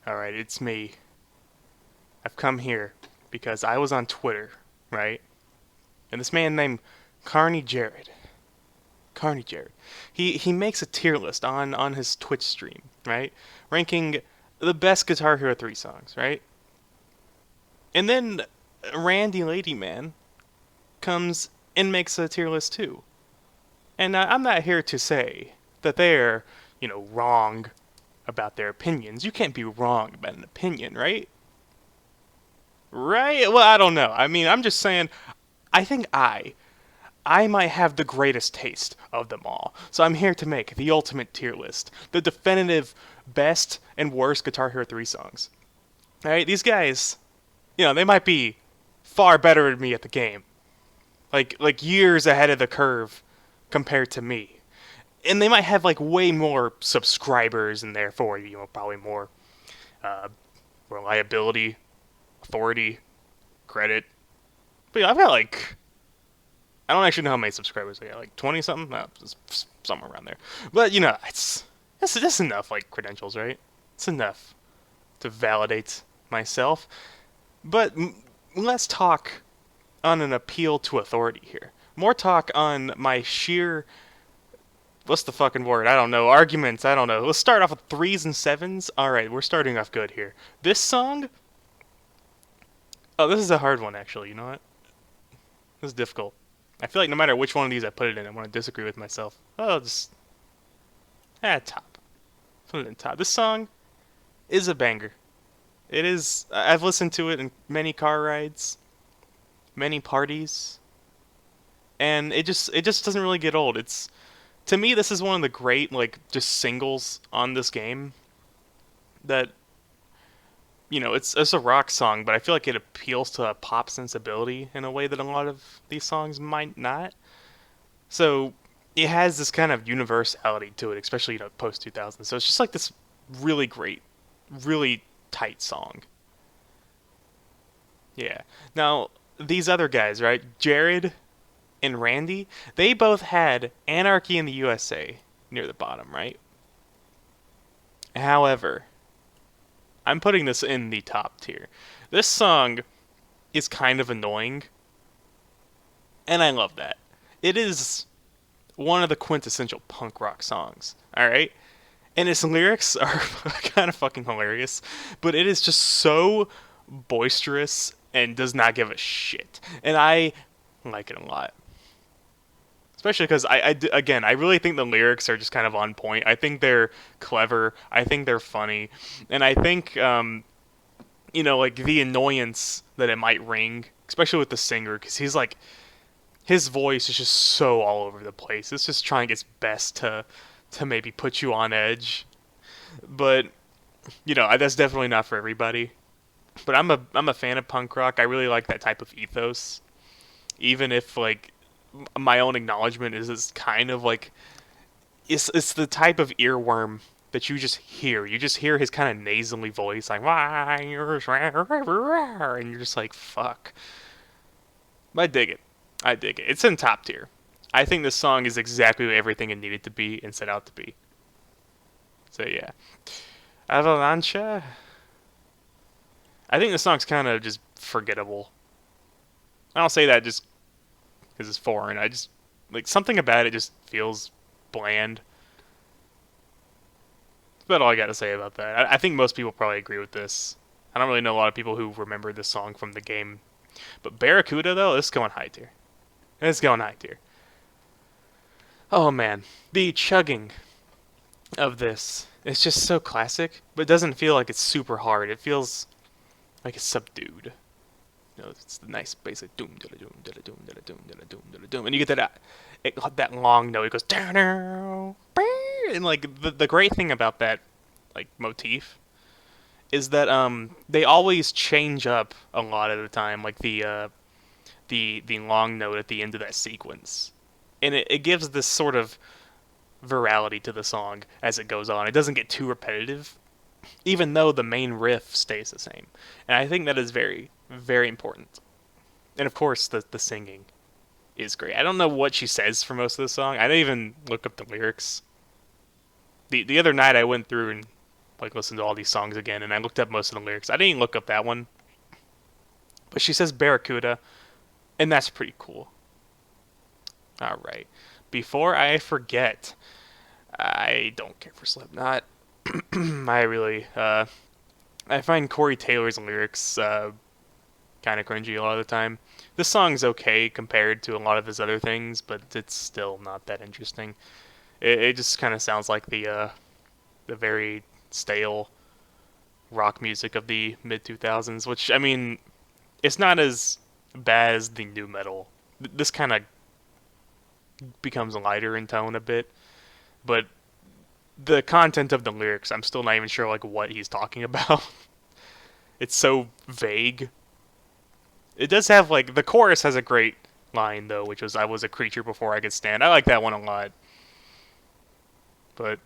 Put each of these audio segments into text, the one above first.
Alright, it's me. I've come here because I was on Twitter, right? And this man named CarneyJared. CarneyJared. He makes a tier list on his Twitch stream, right? Ranking the best Guitar Hero 3 songs, right? And then RandyLadyMan comes and makes a tier list too. And I'm not here to say that they're, wrong about their opinions. You can't be wrong about an opinion, right? Right? Well, I don't know. I mean, I'm just saying, I think I might have the greatest taste of them all. So I'm here to make the ultimate tier list, the definitive best and worst Guitar Hero 3 songs. Alright, these guys, they might be far better than me at the game. Like years ahead of the curve compared to me. And they might have like way more subscribers and therefore, probably more uh, reliability, authority, credit. But I've got like I don't actually know how many subscribers I got, like 20 something, no, somewhere around there. But that's enough like credentials, right? It's enough to validate myself. But let's talk on an appeal to authority here. More talk on my sheer what's the fucking word? I don't know. Arguments. I don't know. Let's start off with threes and sevens. All right, we're starting off good here. This song. Oh, this is a hard one actually. You know what? This is difficult. I feel like no matter which one of these I put it in, I'm gonna disagree with myself. Oh, just top. Put it in top. This song is a banger. It is. I've listened to it in many car rides, many parties, and it just doesn't really get old. It's to me this is one of the great like just singles on this game that it's a rock song, but I feel like it appeals to a pop sensibility in a way that a lot of these songs might not. So it has this kind of universality to it, especially post 2000. So it's just like this really great, really tight song. Yeah. Now these other guys, right? Jared and Randy, they both had Anarchy in the USA near the bottom, right? However, I'm putting this in the top tier. This song is kind of annoying, and I love that. It is one of the quintessential punk rock songs, alright? And its lyrics are kind of fucking hilarious, but it is just so boisterous and does not give a shit. And I like it a lot. Especially because again, I really think the lyrics are just kind of on point. I think they're clever. I think they're funny. And I think like the annoyance that it might ring, especially with the singer, because he's like, his voice is just so all over the place. It's just trying its best to maybe put you on edge, but that's definitely not for everybody. But I'm a fan of punk rock. I really like that type of ethos, even if like my own acknowledgement is kind of like it's the type of earworm that you just hear. You just hear his kind of nasally voice, like and you're just like fuck. But I dig it. I dig it. It's in top tier. I think this song is exactly everything it needed to be and set out to be. So yeah, Avalancha. I think the song's kind of just forgettable. I don't say that just because it's foreign. I just like something about it just feels bland. That's about all I got to say about that. I think most people probably agree with this. I don't really know a lot of people who remember this song from the game. But Barracuda though, this is going high tier. It's going high tier. Oh man, the chugging of this is just so classic, but it doesn't feel like it's super hard. It feels like it's subdued. It's the nice basic doom da doom da doom da doom da doom da doom, and you get that long note. It goes down, and like the great thing about that like motif is that they always change up a lot of the time, like the long note at the end of that sequence, and it gives this sort of virality to the song as it goes on. It doesn't get too repetitive, even though the main riff stays the same. And I think that is very, very important. And of course, the singing is great. I don't know what she says for most of the song. I didn't even look up the lyrics. The other night I went through and like listen to all these songs again, and I looked up most of the lyrics. I didn't look up that one, but she says Barracuda, and that's pretty cool. All right. Before I forget, I don't care for Slipknot. I really, I find Corey Taylor's lyrics kind of cringy a lot of the time. This song's okay compared to a lot of his other things, but it's still not that interesting. It just kind of sounds like the very stale rock music of the mid 2000s, which I mean, it's not as bad as the new metal. This kind of becomes lighter in tone a bit, but the content of the lyrics, I'm still not even sure like what he's talking about. It's so vague. It does have like the chorus has a great line though, which was "I was a creature before I could stand." I like that one a lot, but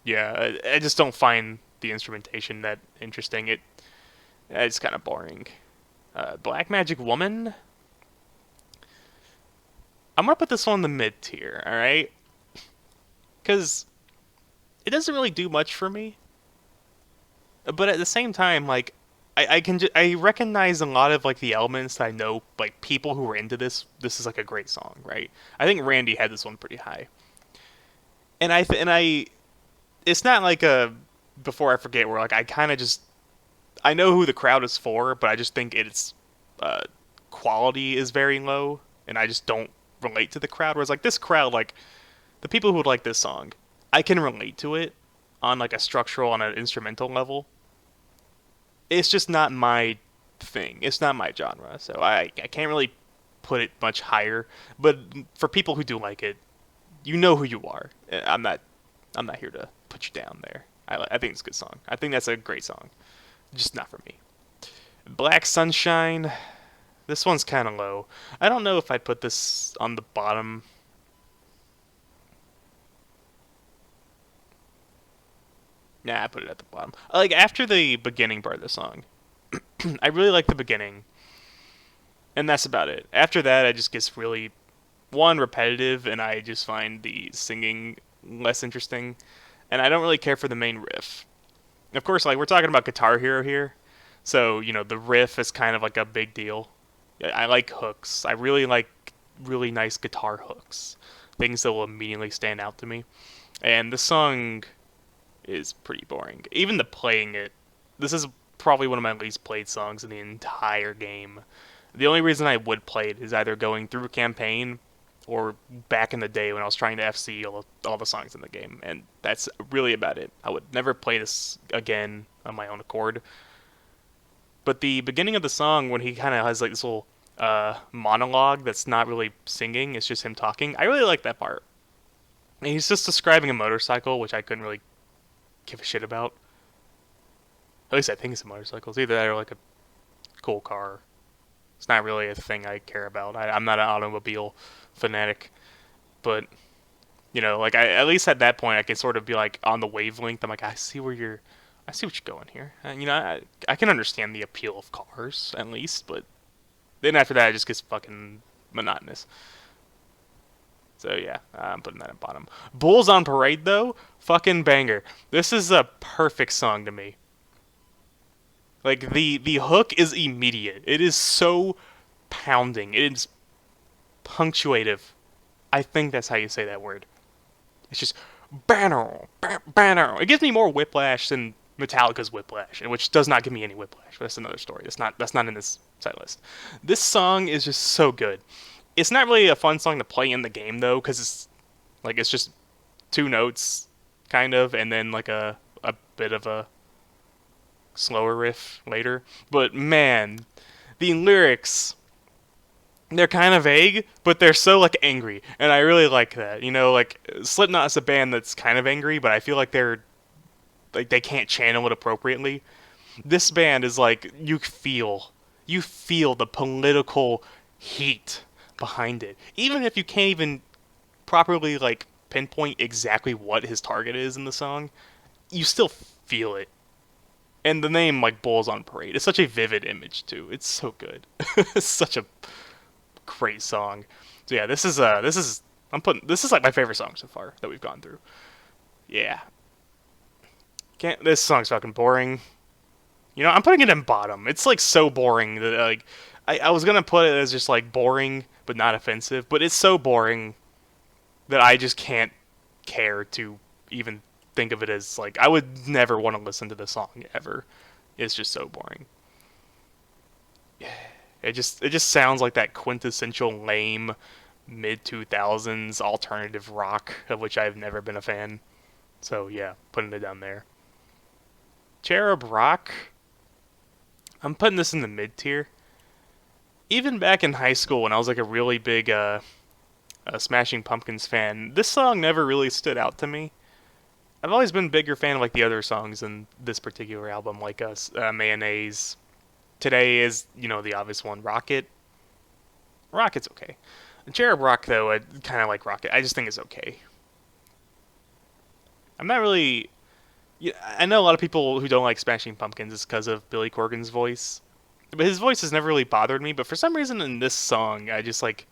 yeah, I just don't find the instrumentation that interesting. It's kind of boring. Black Magic Woman. I'm gonna put this one in the mid tier. All right, because it doesn't really do much for me. But at the same time, like I recognize a lot of like the elements that I know like people who were into this. This is like a great song, right? I think Randy had this one pretty high, and it's not like a before I forget where like I kind of just I know who the crowd is for, but I just think its uh, quality is very low, and I just don't relate to the crowd. Whereas like this crowd, like the people who would like this song, I can relate to it on like a structural on an instrumental level. It's just not my thing. It's not my genre, so I can't really put it much higher. But for people who do like it, you know who you are. I'm not here to put you down there. I think it's a good song. I think that's a great song. Just not for me. Black Sunshine. This one's kind of low. I don't know if I'd put this on the bottom. Nah, I put it at the bottom. Like after the beginning part of the song, I really like the beginning, and that's about it. After that, it just gets really one repetitive, and I just find the singing less interesting, and I don't really care for the main riff. Of course, like we're talking about Guitar Hero here, so you know the riff is kind of like a big deal. I like hooks. I really like really nice guitar hooks, things that will immediately stand out to me. And the song is pretty boring. Even the playing it, this is probably one of my least played songs in the entire game. The only reason I would play it is either going through a campaign or back in the day when I was trying to FC all the songs in the game, and that's really about it. I would never play this again on my own accord. But the beginning of the song, when he kind of has like this little monologue that's not really singing, it's just him talking. I really like that part. And he's just describing a motorcycle, which I couldn't really give a shit about. At least I think it's a motorcycle. It's either that or like a cool car. It's not really a thing I care about. I'm not an automobile fanatic, but you know, like at least at that point I can sort of be like on the wavelength. I'm like, I see what you're going here. And, you know, I can understand the appeal of cars at least, but then after that it just gets fucking monotonous. So yeah, I'm putting that at bottom. Bulls on Parade though, fucking banger. This is a perfect song to me. Like the hook is immediate. It is so pounding. It is punctuative. I think that's how you say that word. It's just banner, banner. It gives me more whiplash than Metallica's Whiplash, which does not give me any whiplash. But that's another story. That's not in this set list. This song is just so good. It's not really a fun song to play in the game though, because it's just two notes, kind of, and then like a bit of a slower riff later. But man, the lyrics, they're kind of vague, but they're so like angry, and I really like that. You know, like Slipknot is a band that's kind of angry, but I feel like they can't channel it appropriately. This band is like you feel the political heat behind it, even if you can't even properly like pinpoint exactly what his target is in the song. You still feel it. And the name like Bulls on Parade, it's such a vivid image too. It's so good. It's such a great song. So yeah, this is like my favorite song so far that we've gone through. Yeah. Can't. This song's fucking boring. You know, I'm putting it in bottom. It's like so boring that like I was gonna put it as just like boring but not offensive, but it's so boring that I just can't care to even think of it as like I would never want to listen to the song ever. It's just so boring. It just sounds like that quintessential lame mid 2000s alternative rock of which I've never been a fan. So yeah, putting it down there. Cherub Rock. I'm putting this in the mid tier. Even back in high school when I was like a really big Smashing Pumpkins fan, this song never really stood out to me. I've always been a bigger fan of like the other songs than this particular album, like Mayonnaise. Today is, the obvious one, Rocket. Rocket's okay. Cherub Rock, though, I kind of like Rocket. I just think it's okay. I'm not really. Yeah, I know a lot of people who don't like Smashing Pumpkins is because of Billy Corgan's voice, but his voice has never really bothered me. But for some reason, in this song, I just like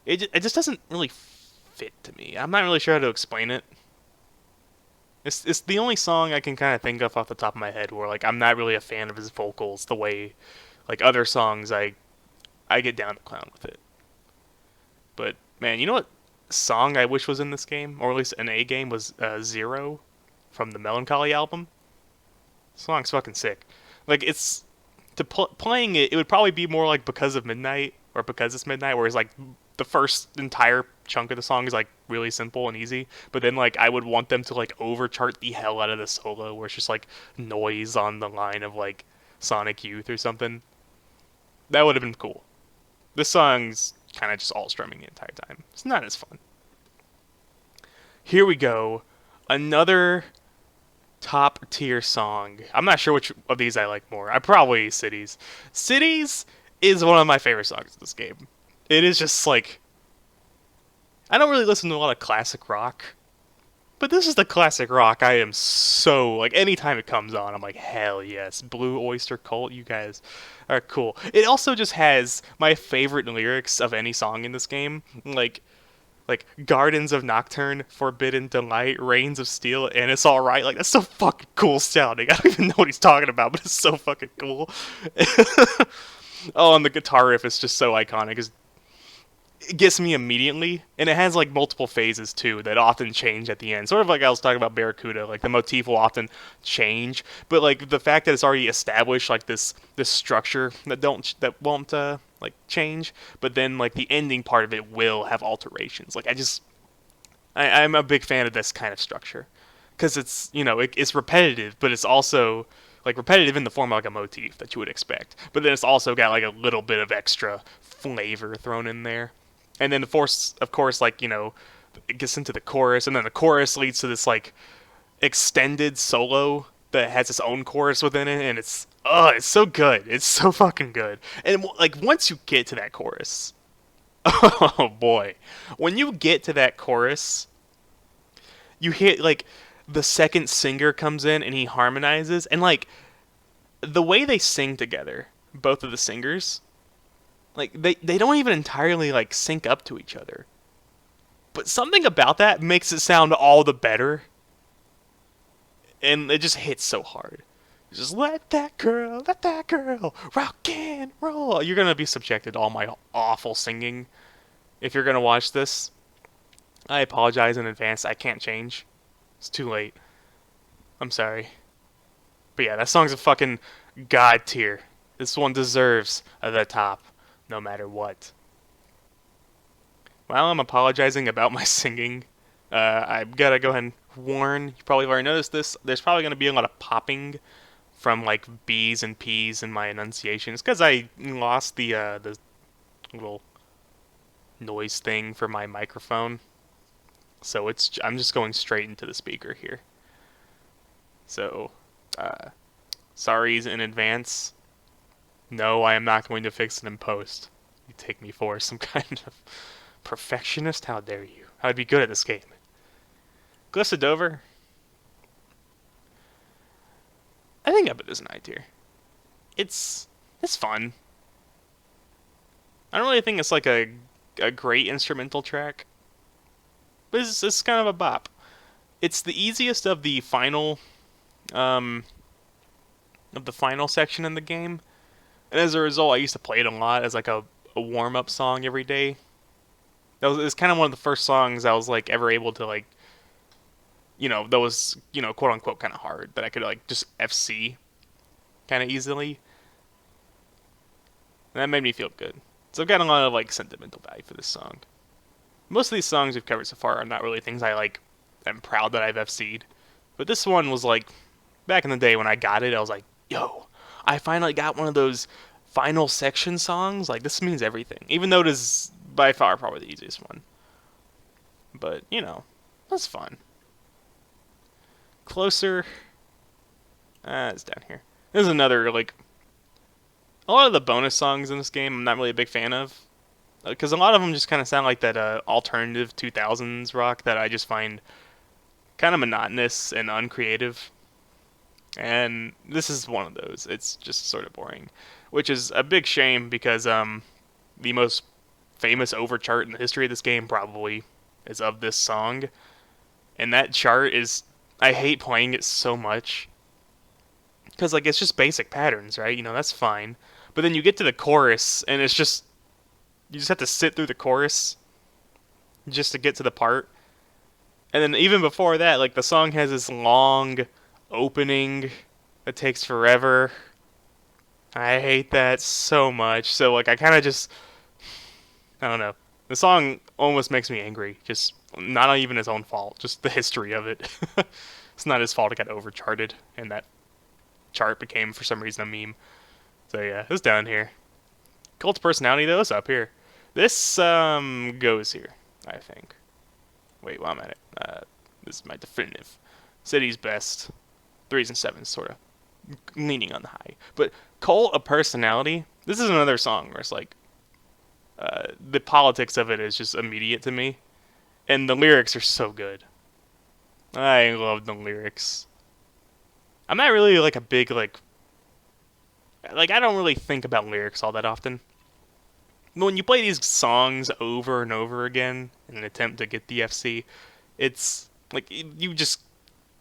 it just doesn't really fit to me. I'm not really sure how to explain it. It's the only song I can kind of think of off the top of my head where like I'm not really a fan of his vocals the way like other songs I get down to clown with it. But man, you know what song I wish was in this game, or at least an A game, was Zero from the Melancholy album. The song's fucking sick. Like it's playing it, it would probably be more like Because of Midnight or Because It's Midnight, where it's like the first entire chunk of the song is like really simple and easy, but then like I would want them to like overchart the hell out of the solo where it's just like noise on the line of like Sonic Youth or something. That would have been cool. This song's kind of just all strumming the entire time. It's not as fun. Here we go. Another top tier song. I'm not sure which of these I like more. I probably Cities. Cities is one of my favorite songs in this game. It is just like I don't really listen to a lot of classic rock, but this is the classic rock I am so like anytime it comes on, I'm like hell yes, Blue Oyster Cult, you guys are cool. It also just has my favorite lyrics of any song in this game, like Gardens of Nocturne, Forbidden Delight, Reigns of Steel, and It's Alright. Like that's so fucking cool sounding. I don't even know what he's talking about, but it's so fucking cool. Oh, and the guitar riff is just so iconic. It gets me immediately, and it has like multiple phases too that often change at the end. Sort of like I was talking about Barracuda, like the motif will often change, but like the fact that it's already established like this structure that won't like change, but then like the ending part of it will have alterations. Like I'm a big fan of this kind of structure because it's it's repetitive, but it's also like repetitive in the form of like a motif that you would expect, but then it's also got like a little bit of extra flavor thrown in there. And then of course, like it gets into the chorus, and then the chorus leads to this like extended solo that has its own chorus within it, and it's so good, it's so fucking good. And like once you get to that chorus, oh boy, when you get to that chorus, you hit like the second singer comes in and he harmonizes, and like the way they sing together, both of the singers. Like they don't even entirely like sync up to each other. But something about that makes it sound all the better. And it just hits so hard. Just let that girl, rock and roll. You're gonna be subjected to all my awful singing if you're gonna watch this. I apologize in advance. I can't change. It's too late. I'm sorry. But yeah, that song's a fucking god tier. This one deserves the top. No matter what. While I'm apologizing about my singing, I've got to go ahead and warn, you probably already noticed this, there's probably going to be a lot of popping from like B's and P's in my enunciations, because I lost the little noise thing for my microphone. So I'm just going straight into the speaker here. So, sorries in advance. No, I am not going to fix it in post. You take me for some kind of perfectionist? How dare you? I'd be good at this game. Glisten Dover. I think I put this in I tier. It's fun. I don't really think it's like a great instrumental track, but it's kind of a bop. It's the easiest of the final um, of the final section in the game. And as a result, I used to play it a lot as like a warm up song every day. It's kind of one of the first songs I was like ever able to like, that was, quote unquote kind of hard that I could like just FC kind of easily. And that made me feel good. So I've got a lot of like sentimental value for this song. Most of these songs we've covered so far are not really things I like. I'm proud that I've FC'd, but this one was like back in the day when I got it. I was like, yo, I finally got one of those final section songs. Like this means everything, even though it is by far probably the easiest one. But that's fun. Closer. It's down here. There's another like a lot of the bonus songs in this game. I'm not really a big fan of because a lot of them just kind of sound like that alternative 2000s rock that I just find kind of monotonous and uncreative. And this is one of those. It's just sort of boring, which is a big shame because the most famous over chart in the history of this game probably is of this song, and that chart is I hate playing it so much because like it's just basic patterns, right? That's fine, but then you get to the chorus and it's just you just have to sit through the chorus just to get to the part. And then even before that, like the song has this long opening that takes forever. I hate that so much. So like I kind of just I don't know. The song almost makes me angry. Just not even his own fault, just the history of it. It's not his fault it got overcharted and that chart became for some reason a meme. So yeah, it's down here. Cult's personality though is up here. This goes here, I think. Wait, while I'm at it, this is my definitive. City's best. 3s and 7s, sort of leaning on the high. But Cult of Personality, this is another song where it's like, the politics of it is just immediate to me. And the lyrics are so good. I love the lyrics. I'm not really like a big, like I don't really think about lyrics all that often. When you play these songs over and over again in an attempt to get the FC, it's like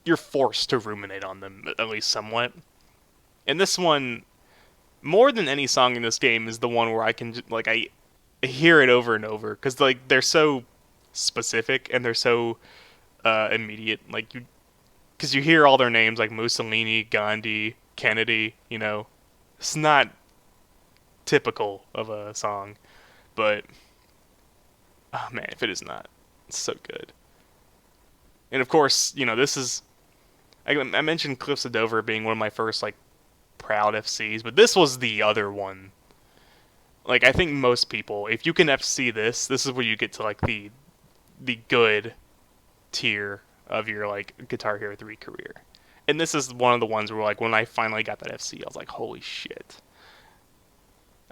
you're forced to ruminate on them at least somewhat. And this one, more than any song in this game, is the one where I can like I hear it over and over because like they're so specific and they're so immediate. Like because you hear all their names like Mussolini, Gandhi, Kennedy. It's not typical of a song, but oh man, if it is not, it's so good. And of course, this is I mentioned Glisten Dover being one of my first like proud FCs, but this was the other one. Like I think most people, if you can FC this is where you get to like the good tier of your like Guitar Hero 3 career. And this is one of the ones where like when I finally got that FC, I was like, holy shit.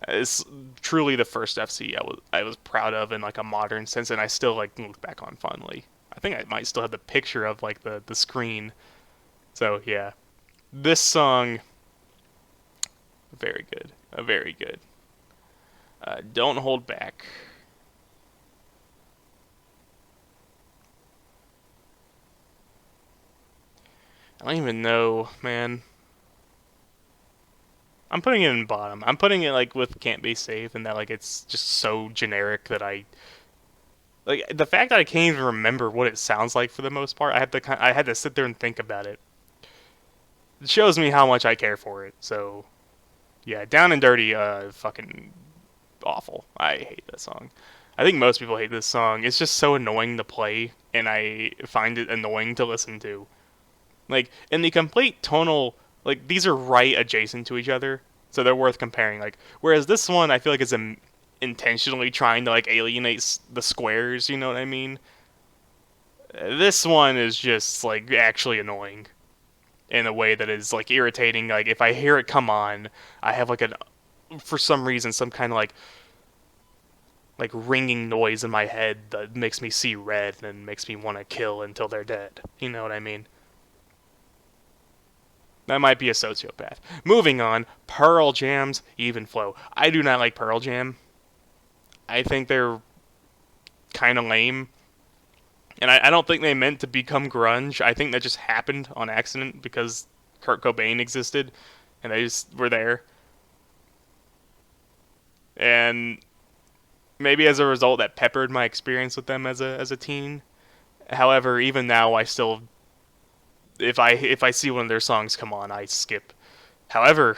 It's truly the first FC I was proud of in like a modern sense, and I still like look back on fondly. I think I might still have the picture of like the screen. So yeah, this song, very good, very good. Don't hold back. I don't even know, man. I'm putting it in bottom. I'm putting it like with can't be saved, and that like it's just so generic that I like the fact that I can't even remember what it sounds like for the most part. I had to sit there and think about it. It shows me how much I care for it. So yeah, Down and Dirty, fucking awful. I hate that song. I think most people hate this song. It's just so annoying to play, and I find it annoying to listen to. Like, in the complete tonal, like, these are right adjacent to each other, so they're worth comparing. Like, whereas this one, I feel like is intentionally trying to, like, alienate the squares, you know what I mean? This one is just, like, actually annoying in a way that is, like, irritating. Like, if I hear it come on, I have, like, for some reason, some kind of, like ringing noise in my head that makes me see red and makes me want to kill until they're dead. You know what I mean? That might be a sociopath. Moving on, Pearl Jam's Even Flow. I do not like Pearl Jam. I think they're kind of lame. And I don't think they meant to become grunge. I think that just happened on accident because Kurt Cobain existed, and they just were there. And maybe as a result, that peppered my experience with them as a teen. However, even now, I still, if I see one of their songs come on, I skip. However,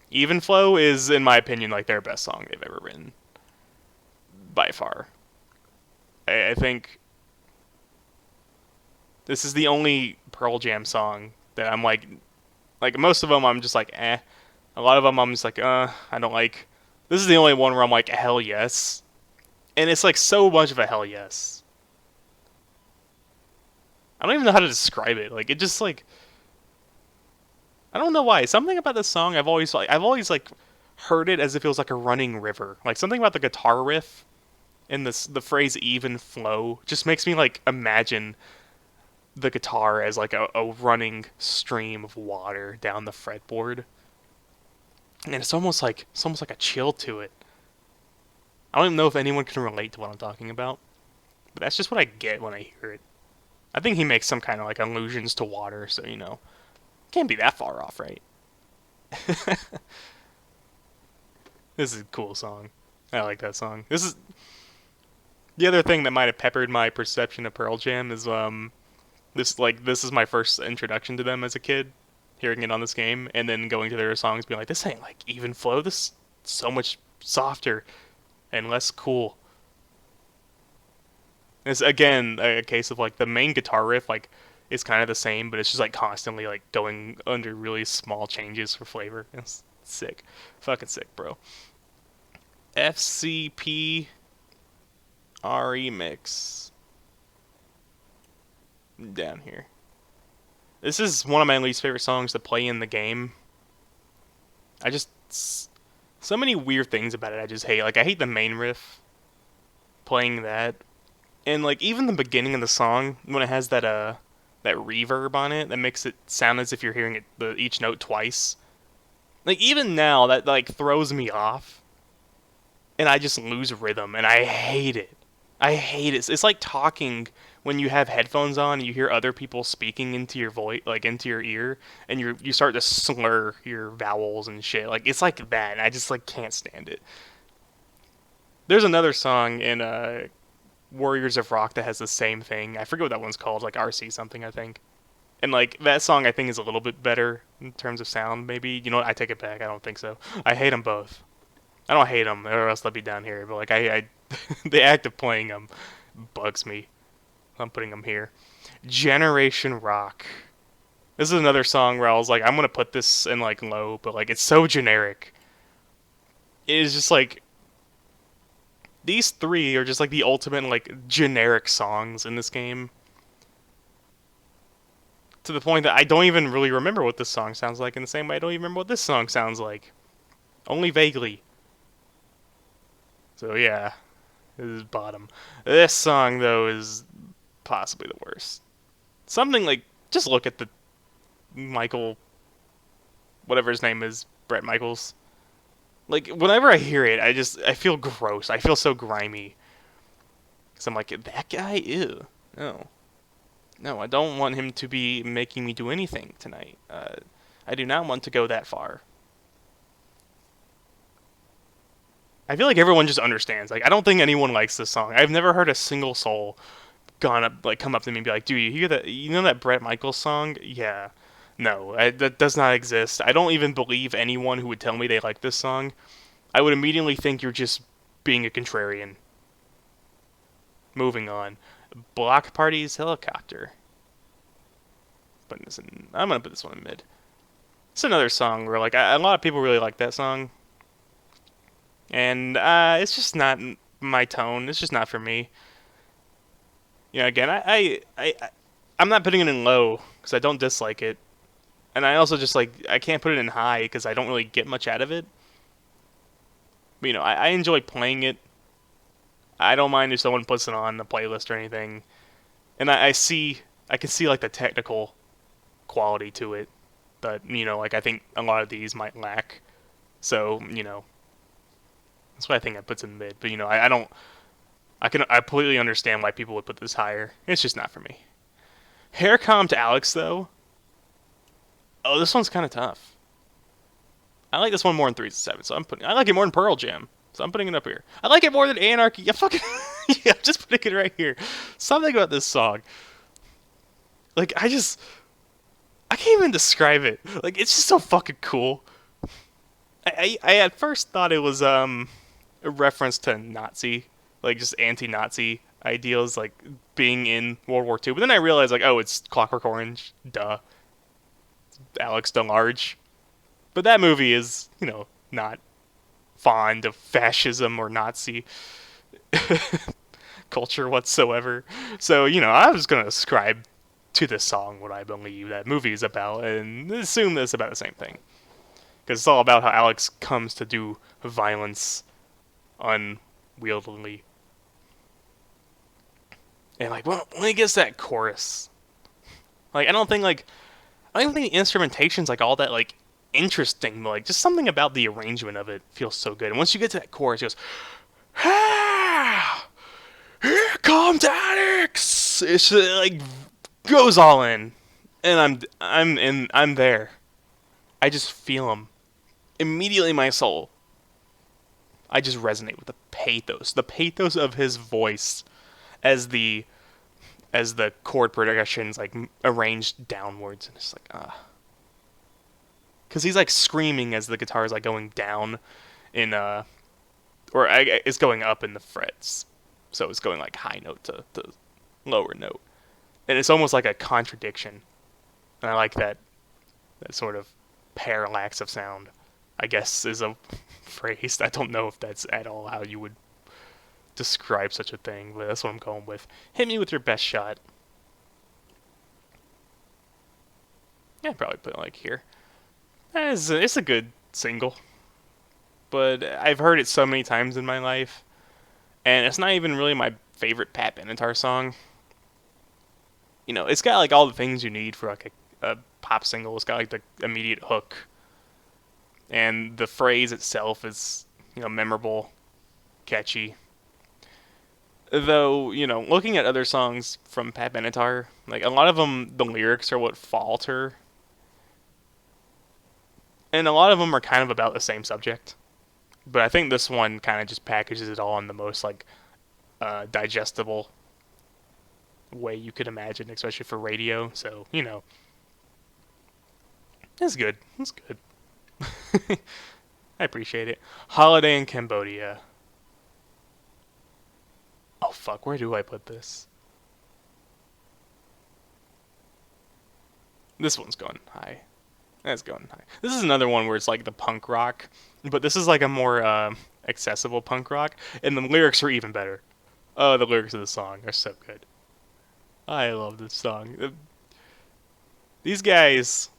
Even Flow is, in my opinion, like their best song they've ever written, by far. I think this is the only Pearl Jam song that I'm like most of them I'm just like eh. A lot of them I'm just like I don't like. This is the only one where I'm like hell yes, and it's like so much of a hell yes. I don't even know how to describe it. Like it just like I don't know why. Something about this song I've always like heard it as if it was like a running river. Like something about the guitar riff and the phrase even flow just makes me like imagine the guitar as like a running stream of water down the fretboard. And it's almost like a chill to it. I don't even know if anyone can relate to what I'm talking about, but that's just what I get when I hear it. I think he makes some kind of like allusions to water, so you know, can't be that far off, right? This is a cool song. I like that song. This is the other thing that might have peppered my perception of Pearl Jam is this is my first introduction to them as a kid, hearing it on this game, and then going to their songs, being like, this ain't like even flow. This is so much softer and less cool. It's again a case of like the main guitar riff like is kind of the same, but it's just like constantly like going under really small changes for flavor. It's sick, fucking sick, bro. FCP remix down here. This is one of my least favorite songs to play in the game. I just so many weird things about it I just hate. Like I hate the main riff, playing that, and like even the beginning of the song when it has that reverb on it that makes it sound as if you're hearing each note twice. Like even now that like throws me off, and I just lose rhythm, and I hate it. I hate it. It's like talking when you have headphones on and you hear other people speaking into your voice, like into your ear, and you start to slur your vowels and shit. Like it's like that, and I just like can't stand it. There's another song in Warriors of Rock that has the same thing. I forget what that one's called, like RC something, I think. And like that song, I think is a little bit better in terms of sound. Maybe you know what? I take it back. I don't think so. I hate them both. I don't hate them, or else they'll be down here. But like I the act of playing them bugs me. I'm putting them here. Generation Rock. This is another song where I was like, I'm gonna put this in like low, but like it's so generic. It is just like these three are just like the ultimate like generic songs in this game. To the point that I don't even really remember what this song sounds like in the same way I don't even remember what this song sounds like. Only vaguely. So yeah, this is bottom. This song though is possibly the worst. Something like just look at the Michael, whatever his name is, Brett Michaels. Like whenever I hear it, I feel gross. I feel so grimy. Cause I'm like that guy. Ew. No, no, I don't want him to be making me do anything tonight. I do not want to go that far. I feel like everyone just understands. Like I don't think anyone likes this song. I've never heard a single soul gone up like come up to me and be like, "Dude, you hear that? You know that Brett Michaels song? Yeah." No, that does not exist. I don't even believe anyone who would tell me they like this song. I would immediately think you're just being a contrarian. Moving on. Block Party's Helicopter. Putting this in, I'm gonna put this one in mid. It's another song where like a lot of people really like that song, and it's just not my tone. It's just not for me. You know, again, I'm not putting it in low because I don't dislike it, and I also just like I can't put it in high because I don't really get much out of it. But, you know, I enjoy playing it. I don't mind if someone puts it on the playlist or anything, and I can see like the technical quality to it, but you know, like I think a lot of these might lack. So you know, that's why I think it puts in mid. But you know, I don't. I completely understand why people would put this higher. It's just not for me. Hair Calm to Alex though. Oh, this one's kind of tough. I like this one more than 3 to 7, so I like it more than Pearl Jam, so I'm putting it up here. I like it more than Anarchy. Yeah, fucking yeah, I'm just putting it right here. Something about this song, like I can't even describe it. Like it's just so fucking cool. I at first thought it was a reference to Nazi, like just anti-Nazi ideals, like being in World War II. But then I realized like, oh, it's Clockwork Orange. Duh, Alex DeLarge. But that movie is, not fond of fascism or Nazi culture whatsoever. So, I was going to ascribe to this song what I believe that movie is about and assume that it's about the same thing. Because it's all about how Alex comes to do violence unwieldily. And, like, when he gets that chorus, like, I don't think the instrumentation's, like, all that, like, interesting, but, like, just something about the arrangement of it feels so good. And once you get to that chorus, it goes, ah, here comes Alex. It's like goes all in, and I'm there. I just feel him immediately in my soul. I just resonate with the pathos of his voice, as the chord progressions like arranged downwards, and it's like because he's like screaming as the guitar is like going down in it's going up in the frets, so it's going like high note to lower note, and it's almost like a contradiction, and I like that sort of parallax of sound, I guess is a phrase. I don't know if that's at all how you would describe such a thing, but that's what I'm going with. Hit me with your best shot. Yeah, I'd probably put it like here. It's a good single, but I've heard it so many times in my life, and it's not even really my favorite Pat Benatar song. It's got like all the things you need for like a pop single. It's got like the immediate hook, and the phrase itself is memorable, catchy. Though looking at other songs from Pat Benatar, like a lot of them, the lyrics are what falter, and a lot of them are kind of about the same subject. But I think this one kind of just packages it all in the most like digestible way you could imagine, especially for radio. So it's good. It's good. I appreciate it. Holiday in Cambodia. Oh fuck, where do I put this? This one's going high. That's going high. This is another one where it's like the punk rock, but this is like a more accessible punk rock, and the lyrics are even better. Oh, the lyrics of the song are so good. I love this song. These guys,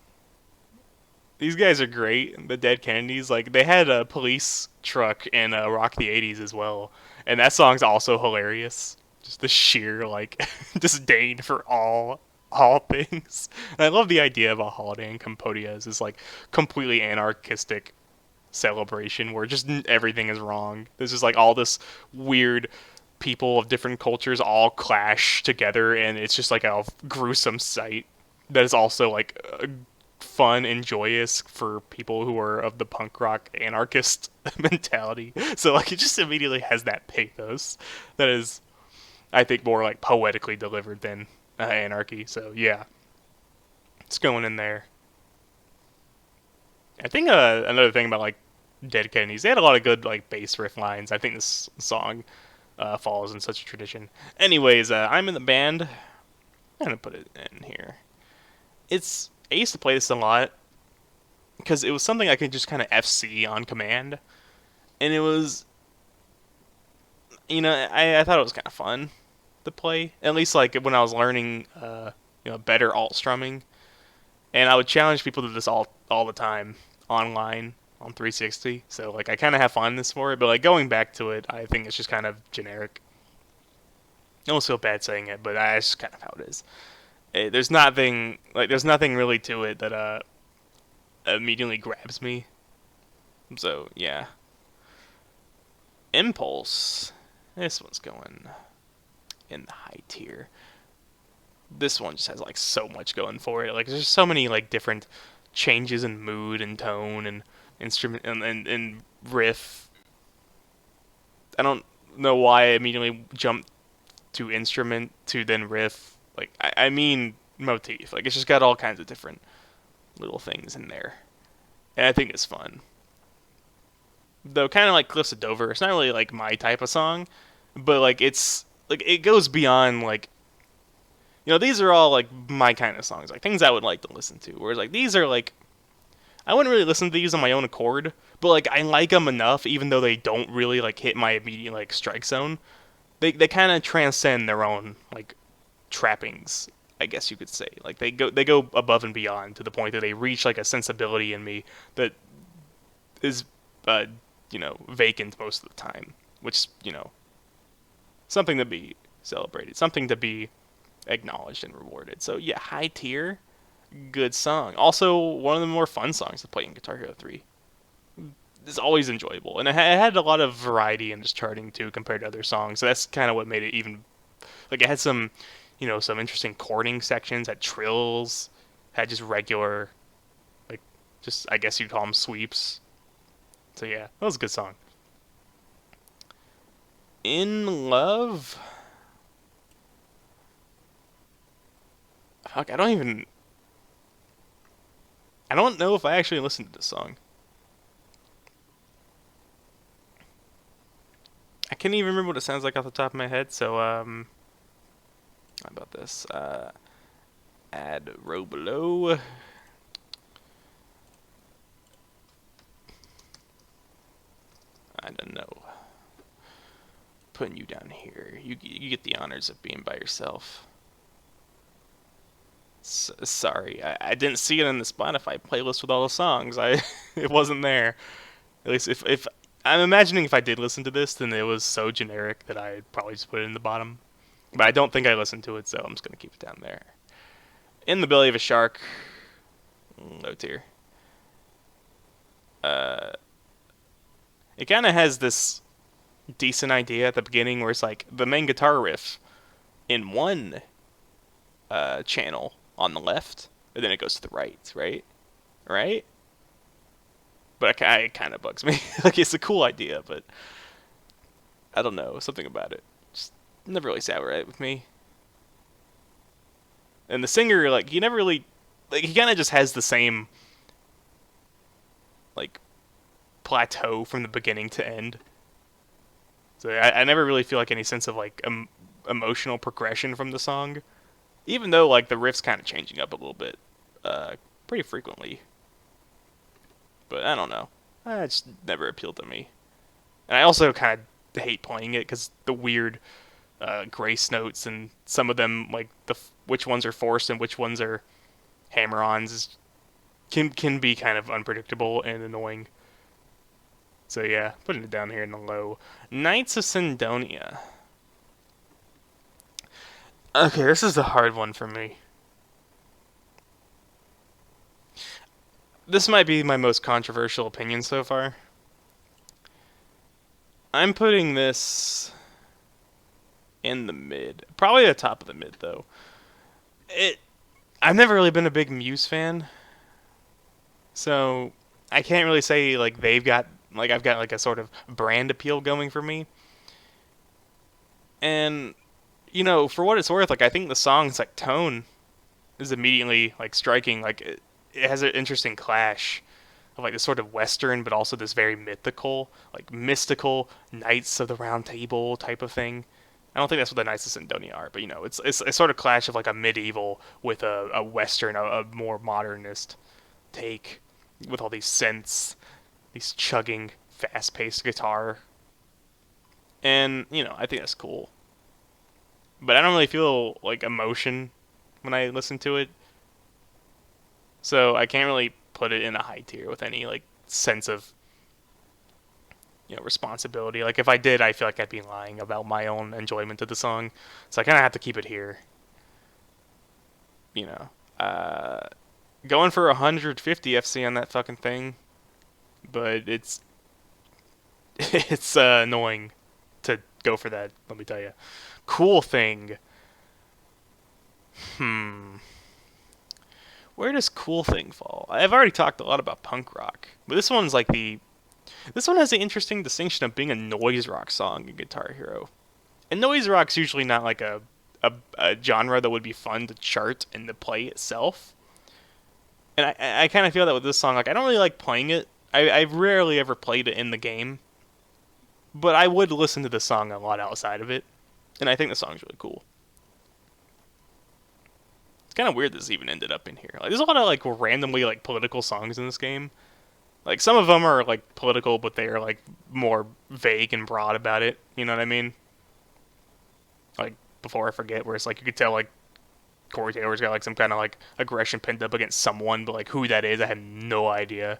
these guys are great. The Dead Kennedys, like they had a police truck in Rock the '80s as well, and that song's also hilarious. Just the sheer like disdain for all things. And I love the idea of a holiday in Cambodia as this like completely anarchistic celebration where just everything is wrong. There's just like all this weird people of different cultures all clash together, and it's just like a gruesome sight that is also like fun and joyous for people who are of the punk rock anarchist mentality. So like it just immediately has that pathos that is, I think, more like poetically delivered than anarchy. So yeah, it's going in there. I think another thing about like Dead Kennedys, they had a lot of good like bass riff lines. I think this song follows in such a tradition. Anyways, I'm in the band. I'm gonna put it in here. I used to play this a lot because it was something I could just kind of FC on command, and it was, I thought it was kind of fun to play. At least like when I was learning, better alt strumming, and I would challenge people to this all the time online on 360. So like I kind of have fun in this for it, but like going back to it, I think it's just kind of generic. I almost feel bad saying it, but that's just kind of how it is. There's nothing really to it that immediately grabs me. So yeah, Impulse. This one's going in the high tier. This one just has like so much going for it. Like there's so many like different changes in mood and tone and instrument and riff. I don't know why I immediately jumped to instrument to then riff. Like I mean motif. Like it's just got all kinds of different little things in there, and I think it's fun. Though kind of like Glisten Dover, it's not really like my type of song, but like it's like it goes beyond like these are all like my kind of songs, like things I would like to listen to. Whereas like these are like I wouldn't really listen to these on my own accord, but like I like them enough, even though they don't really like hit my immediate like strike zone. They kind of transcend their own like trappings, I guess you could say. Like they go above and beyond to the point that they reach like a sensibility in me that is uh vacant most of the time, which something to be celebrated, something to be acknowledged and rewarded. So yeah, high tier, good song. Also one of the more fun songs to play in Guitar Hero 3. It's always enjoyable, and it had a lot of variety in this charting too compared to other songs. So that's kind of what made it even like it had some some interesting chording sections, had trills, had just regular like just I guess you'd call them sweeps. So yeah, that was a good song. In Love. Fuck, I don't know if I actually listened to this song. I can't even remember what it sounds like off the top of my head. So how about this? Add row below. I don't know. Putting you down here. You get the honors of being by yourself. Sorry, I didn't see it in the Spotify playlist with all the songs. It wasn't there. At least if I'm imagining if I did listen to this, then it was so generic that I'd probably just put it in the bottom. But I don't think I listened to it, so I'm just gonna keep it down there. In the Belly of a Shark, low tier. Uh, it kind of has this decent idea at the beginning where it's like the main guitar riff in one channel on the left, and then it goes to the right, right. But it kind of bugs me. Like it's a cool idea, but I don't know, something about it just never really sat right with me. And the singer, like he never really, like he kind of just has the same like plateau from the beginning to end. So I never really feel like any sense of like emotional progression from the song, even though like the riff's kind of changing up a little bit, pretty frequently. But I don't know, it just never appealed to me. And I also kind of hate playing it because the weird grace notes and some of them like which ones are forced and which ones are hammer-ons can be kind of unpredictable and annoying. So yeah, putting it down here in the low. Knights of Syndonia. Okay, this is the hard one for me. This might be my most controversial opinion so far. I'm putting this in the mid. Probably the top of the mid, though. I've never really been a big Muse fan, so I can't really say like I've got like a sort of brand appeal going for me. And for what it's worth, like I think the song's like tone is immediately like striking. Like it has an interesting clash of like this sort of western, but also this very mythical, like mystical Knights of the Round Table type of thing. I don't think that's what the Knights of Syndonia are, but it's a sort of clash of like a medieval with a western, a more modernist take with all these synths, these chugging, fast-paced guitar, and I think that's cool. But I don't really feel like emotion when I listen to it, so I can't really put it in a high tier with any like sense of responsibility. Like if I did, I feel like I'd be lying about my own enjoyment of the song. So I kind of have to keep it here. You know, uh, Going for 150 FC on that fucking thing, but it's it's annoying to go for that. Let me tell you. Cool thing. Hmm. Where does Cool Thing fall? I've already talked a lot about punk rock, but this one's like this one has the interesting distinction of being a noise rock song in Guitar Hero. And noise rock's usually not like a genre that would be fun to chart and to play itself. And I kind of feel that with this song. Like, I don't really like playing it. I've rarely ever played it in the game. But I would listen to the song a lot outside of it. And I think the song's really cool. It's kind of weird this even ended up in here. Like, there's a lot of like randomly like political songs in this game. Like, some of them are like political, but they are like more vague and broad about it. You know what I mean? Like, before I forget, where it's like you could tell like Corey Taylor's got like some kind of like aggression pinned up against someone, but like who that is, I have no idea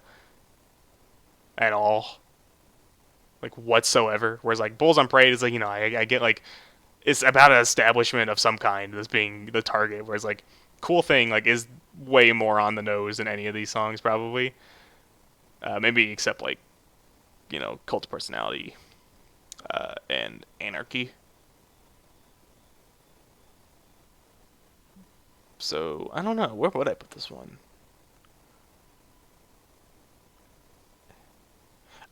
at all, like whatsoever. Whereas like Bulls on Parade is like, you know, I get like it's about an establishment of some kind that's being the target. Whereas like Cool Thing like is way more on the nose than any of these songs probably. Maybe except like, you know, Cult of Personality and Anarchy. So, I don't know. Where would I put this one?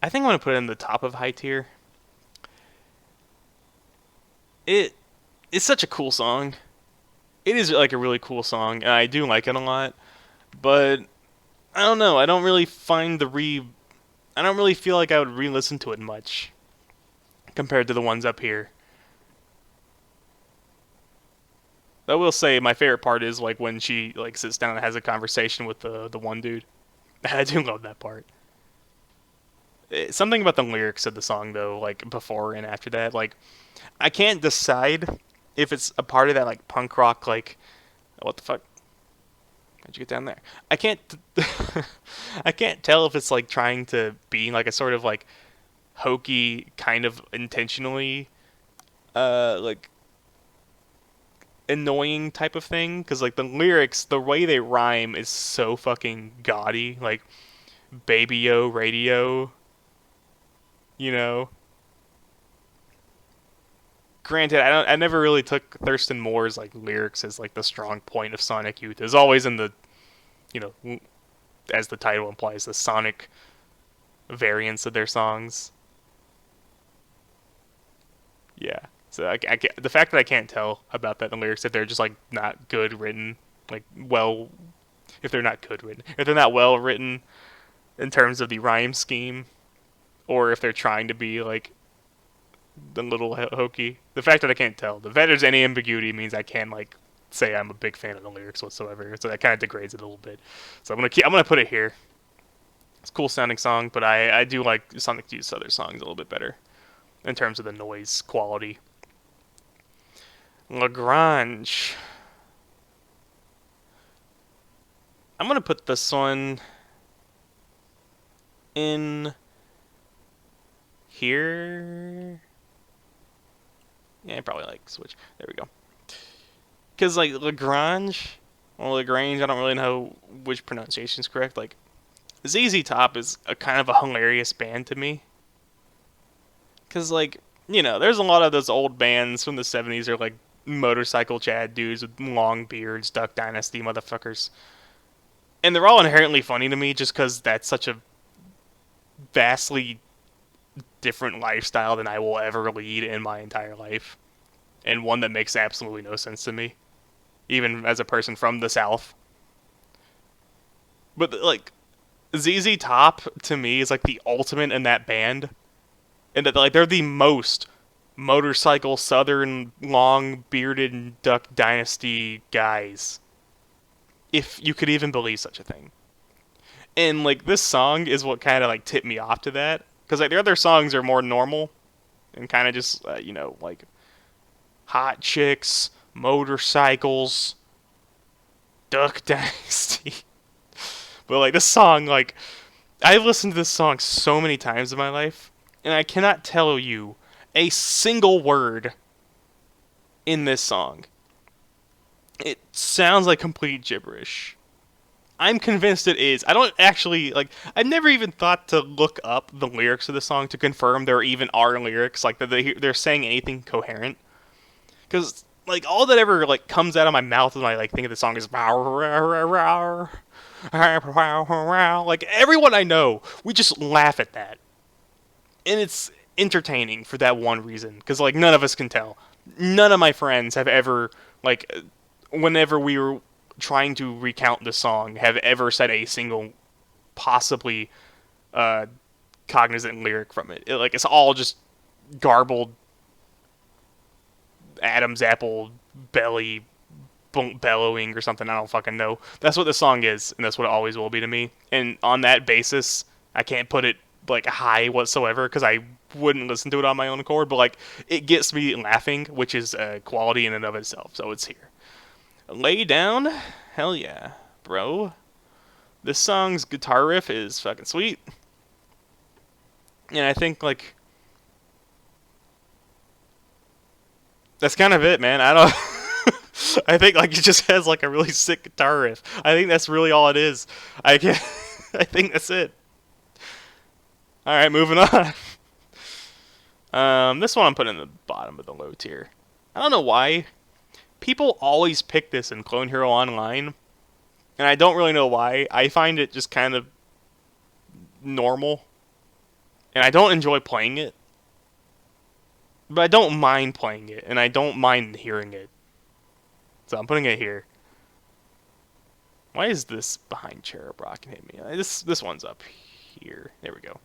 I think I'm going to put it in the top of high tier. It's such a cool song. It is like a really cool song, and I do like it a lot. But, I don't know. I don't really I don't really feel like I would re-listen to it much compared to the ones up here. I will say my favorite part is like when she like sits down and has a conversation with the one dude. I do love that part. Something about the lyrics of the song though, like before and after that, like I can't decide if it's a part of that like punk rock like what the fuck? How'd you get down there? I can't I can't tell if it's like trying to be like a sort of like hokey kind of intentionally like annoying type of thing, because like the lyrics, the way they rhyme is so fucking gaudy, like baby yo radio, you know. Granted, I never really took Thurston Moore's like lyrics as like the strong point of Sonic Youth. It's always in the, you know, as the title implies, the Sonic variants of their songs. Yeah. So the fact that I can't tell about that in the lyrics, if they're just like not good written, like well, if they're not good written, if they're not well written in terms of the rhyme scheme, or if they're trying to be like the little hokey. The fact that I can't tell, the fact there's any ambiguity means I can't like say I'm a big fan of the lyrics whatsoever. So that kind of degrades it a little bit. So I'm gonna put it here. It's a cool sounding song, but I do like Sonic Youth's other songs a little bit better in terms of the noise quality. Lagrange. I'm gonna put this one in here. Yeah, probably like switch. There we go. Because like Lagrange or Lagrange, I don't really know which pronunciation is correct. Like ZZ Top is a kind of a hilarious band to me. Because like, you know, there's a lot of those old bands from the 70s are like motorcycle Chad dudes with long beards, Duck Dynasty motherfuckers. And they're all inherently funny to me just because that's such a vastly different lifestyle than I will ever lead in my entire life. And one that makes absolutely no sense to me. Even as a person from the South. But like, ZZ Top to me is like the ultimate in that band. And that like they're the most motorcycle southern long bearded Duck Dynasty guys, if you could even believe such a thing. And like this song is what kind of like tipped me off to that, because like their other songs are more normal and kind of just you know, like hot chicks, motorcycles, Duck Dynasty. But like this song, like I've listened to this song so many times in my life, and I cannot tell you a single word in this song. It sounds like complete gibberish. I'm convinced it is. I don't actually, like, I've never even thought to look up the lyrics of the song to confirm there even are lyrics, like, that they're saying anything coherent. Because like all that ever like comes out of my mouth when I like think of the song is like everyone I know, we just laugh at that, and it's entertaining for that one reason because like none of us can tell. None of my friends have ever like whenever we were trying to recount the song have ever said a single possibly uh, cognizant lyric from it. Like it's all just garbled Adam's apple belly bellowing or something. I don't fucking know. That's what the song is, and that's what it always will be to me. And on that basis, I can't put it like high whatsoever because I wouldn't listen to it on my own accord. But like it gets me laughing, which is a quality in and of itself. So it's here. Lay down, hell yeah, bro. This song's guitar riff is fucking sweet, and I think like that's kind of it, man. I don't. I think like it just has like a really sick guitar riff. I think that's really all it is. I can I think that's it. All right, moving on. This one I'm putting in the bottom of the low tier. I don't know why. People always pick this in Clone Hero Online, and I don't really know why. I find it just kind of normal, and I don't enjoy playing it. But I don't mind playing it, and I don't mind hearing it. So I'm putting it here. Why is this behind Cherub Rock and hit me? This one's up here. There we go.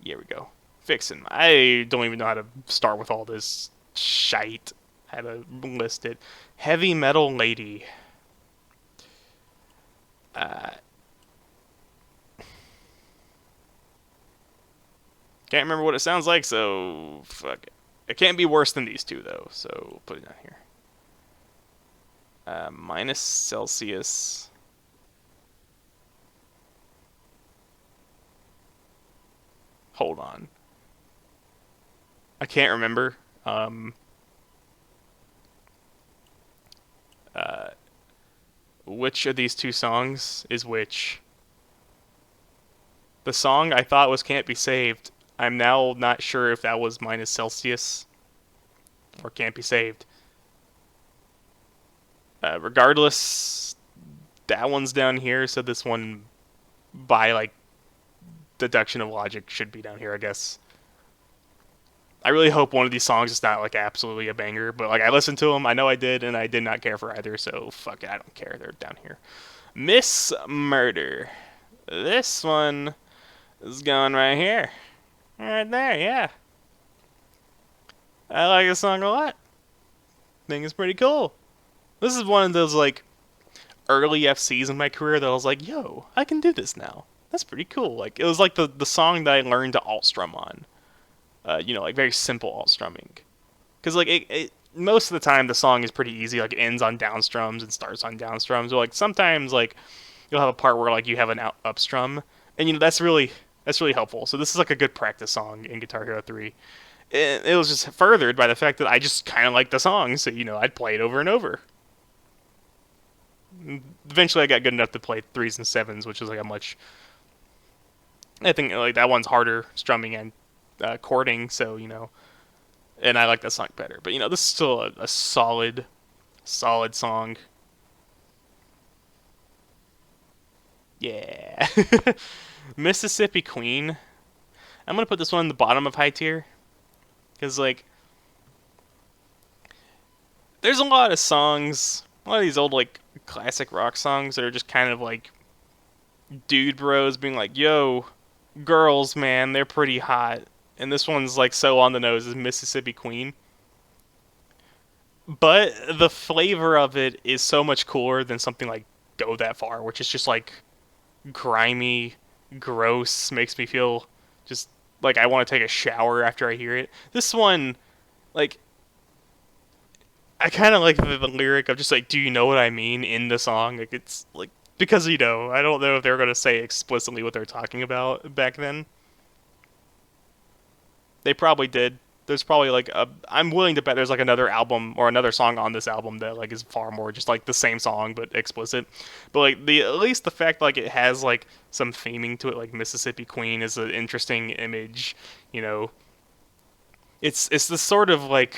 Here we go. Fixing. I don't even know how to start with all this shite. How to list it. Heavy Metal Lady. Can't remember what it sounds like, so fuck it. It can't be worse than these two, though, so put it down here. Minus Celsius. Hold on. I can't remember. Which of these two songs is which? The song I thought was Can't Be Saved. I'm now not sure if that was Minus Celsius or Can't Be Saved. Regardless, that one's down here, so this one, by like deduction of logic, should be down here, I guess. I really hope one of these songs is not like absolutely a banger, but like I listened to them, I know I did, and I did not care for either, so fuck it, I don't care. They're down here. Miss Murder. This one is going right here. Right there, yeah. I like this song a lot. Think it's pretty cool. This is one of those like early FCs in my career that I was like, yo, I can do this now. That's pretty cool. Like it was like the song that I learned to alt strum on. Like very simple alt strumming. Because like it most of the time the song is pretty easy. Like it ends on down strums and starts on down strums. Or like sometimes like you'll have a part where like you have an up strum, and that's really helpful. So this is like a good practice song in Guitar Hero 3. It was just furthered by the fact that I just kind of like the song, so I'd play it over and over. Eventually, I got good enough to play 3s and 7s, which is like a much. I think like that one's harder strumming and chording, so and I like that song better. But this is still a solid song. Yeah. Mississippi Queen. I'm gonna put this one in the bottom of high tier. Because, like, there's a lot of songs, a lot of these old, like, classic rock songs that are just kind of, like, dude bros being like, yo, girls, man, they're pretty hot. And this one's, like, so on the nose as Mississippi Queen. But the flavor of it is so much cooler than something like Go That Far, which is just, like, grimy, gross, makes me feel just like I want to take a shower after I hear it. This one, like, I kind of like the lyric of just like, do you know what I mean in the song? Like, it's like, because I don't know if they're going to say explicitly what they're talking about back then. They probably did. There's probably like I'm willing to bet there's like another album or another song on this album that like is far more just like the same song but explicit. But like at least the fact like it has like some theming to it, like Mississippi Queen is an interesting image. It's this sort of like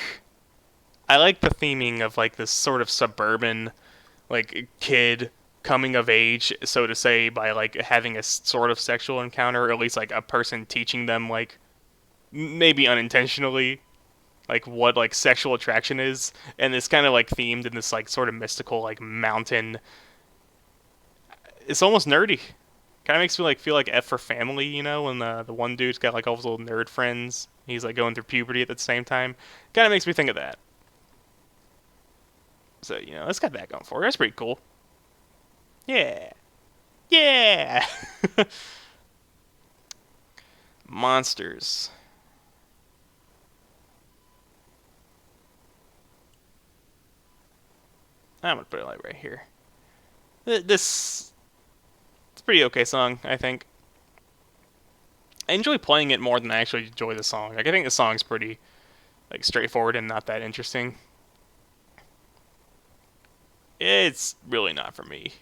I like the theming of like this sort of suburban like kid coming of age, so to say, by like having a sort of sexual encounter, or at least like a person teaching them like maybe unintentionally like what like sexual attraction is, and it's kind of like themed in this like sort of mystical like mountain. It's almost nerdy. Kind of makes me like feel like F for Family, you know, when the one dude's got like all his little nerd friends. He's like going through puberty at the same time. Kind of makes me think of that. So it's got that going for it. That's pretty cool. Yeah, yeah. Monsters. I'm gonna put it like right here. This it's a pretty okay song, I think. I enjoy playing it more than I actually enjoy the song. Like I think the song's pretty like straightforward and not that interesting. It's really not for me,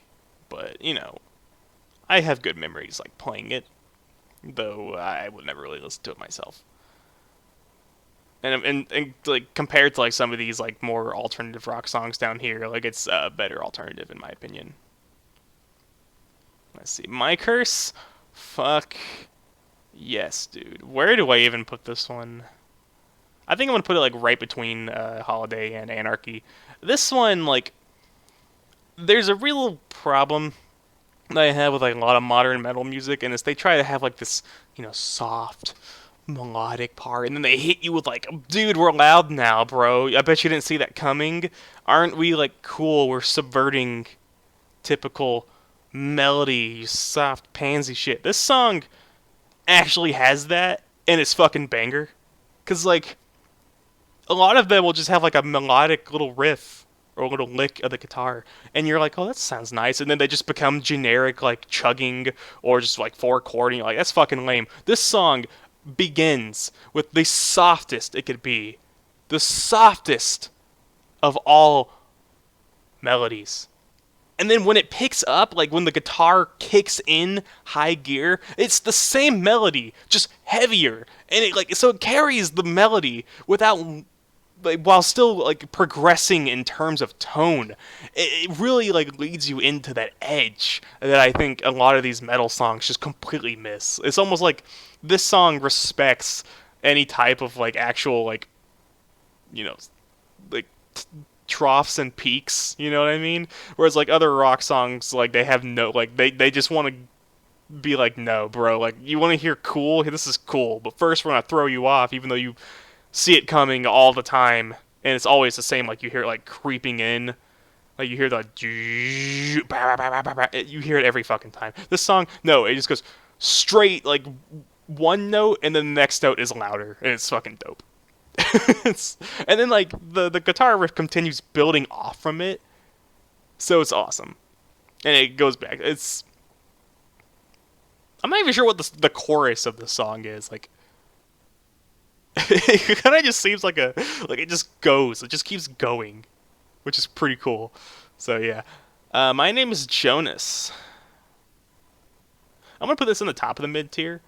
but I have good memories like playing it, though I would never really listen to it myself. And like compared to like some of these like more alternative rock songs down here, like it's a better alternative in my opinion. Let's see, My Curse. Fuck yes, dude. Where do I even put this one? I think I'm gonna put it like right between Holiday and Anarchy. This one, like, there's a real problem that I have with like a lot of modern metal music, and is they try to have like this, soft, melodic part, and then they hit you with like, dude, we're loud now, bro. I bet you didn't see that coming. Aren't we like cool? We're subverting typical melody, you soft pansy shit. This song actually has that, and it's fucking banger. Cause like a lot of them will just have like a melodic little riff or a little lick of the guitar, and you're like, oh, that sounds nice, and then they just become generic like chugging or just like four chording. You're like, that's fucking lame. This song begins with the softest it could be, the softest of all melodies. And then when it picks up, like when the guitar kicks in high gear, it's the same melody, just heavier. And it carries the melody without like while still like progressing in terms of tone. It really like leads you into that edge that I think a lot of these metal songs just completely miss. It's almost like this song respects any type of like actual like you know like troughs and peaks, you know what I mean? Whereas like other rock songs, like they have no like they just want to be like, no, bro, like you want to hear cool, this is cool, but first we're gonna throw you off, even though you see it coming all the time, and it's always the same. Like you hear it like creeping in, like you hear the you hear it every fucking time. This song, no, it just goes straight like one note, and then the next note is louder, and it's fucking dope. And then like the guitar riff continues building off from it, so it's awesome, and it goes back. I'm not even sure what the chorus of the song is. Like it kind of just seems like it just goes. It just keeps going, which is pretty cool. So yeah, my name is Jonas. I'm gonna put this in the top of the mid tier.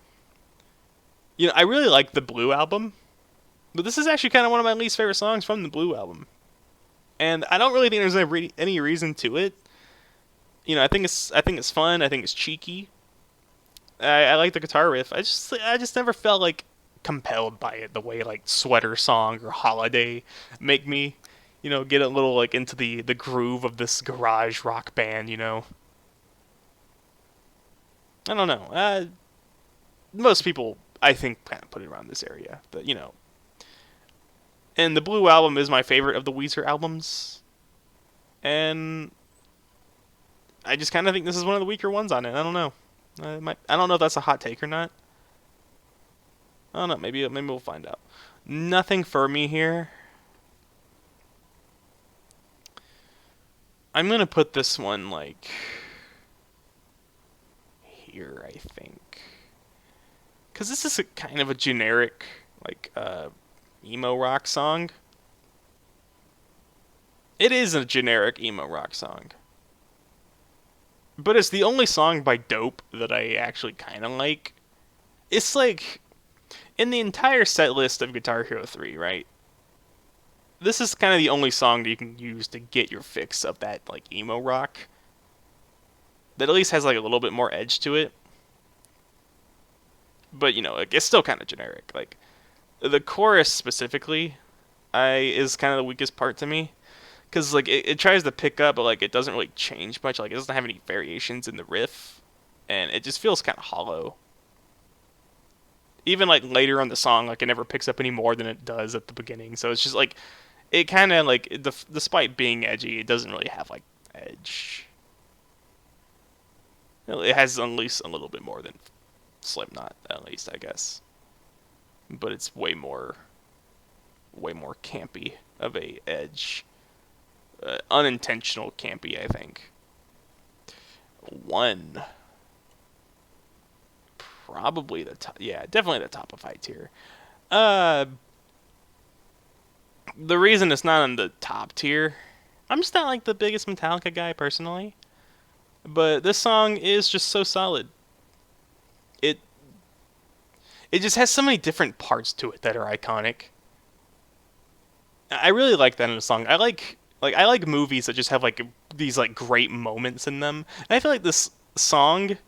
I really like the Blue album. But this is actually kind of one of my least favorite songs from the Blue album. And I don't really think there's any reason to it. I think it's fun. I think it's cheeky. I like the guitar riff. I just never felt like compelled by it the way like Sweater Song or Holiday make me, get a little like into the groove of this garage rock band. I don't know. Most people I think kind of put it around this area, but And the Blue album is my favorite of the Weezer albums. And I just kind of think this is one of the weaker ones on it. I don't know. I don't know if that's a hot take or not. I don't know. Maybe we'll find out. Nothing for me here. I'm going to put this one like here, I think. Because this is kind of a generic like emo rock song. It is a generic emo rock song. But it's the only song by Dope that I actually kind of like. It's like, in the entire set list of Guitar Hero 3, right? this is kind of the only song that you can use to get your fix of that like emo rock that at least has like a little bit more edge to it. But you know, like, it's still kind of generic. Like the chorus specifically, is kind of the weakest part to me because like it tries to pick up, but like it doesn't really change much. Like it doesn't have any variations in the riff, and it just feels kind of hollow. Even like later on the song, like it never picks up any more than it does at the beginning. So it's just like it kind of like despite being edgy, it doesn't really have like edge. It has at least a little bit more than Slipknot, at least I guess. But it's way more campy of a edge, unintentional campy, I think. One, probably the top. Yeah, definitely the top of high tier. Uh, the reason it's not on the top tier, I'm just not like the biggest Metallica guy personally, but this song is just so solid. It it just has so many different parts to it that are iconic. I really like that in a song. I like movies that just have like these like great moments in them. And I feel like this song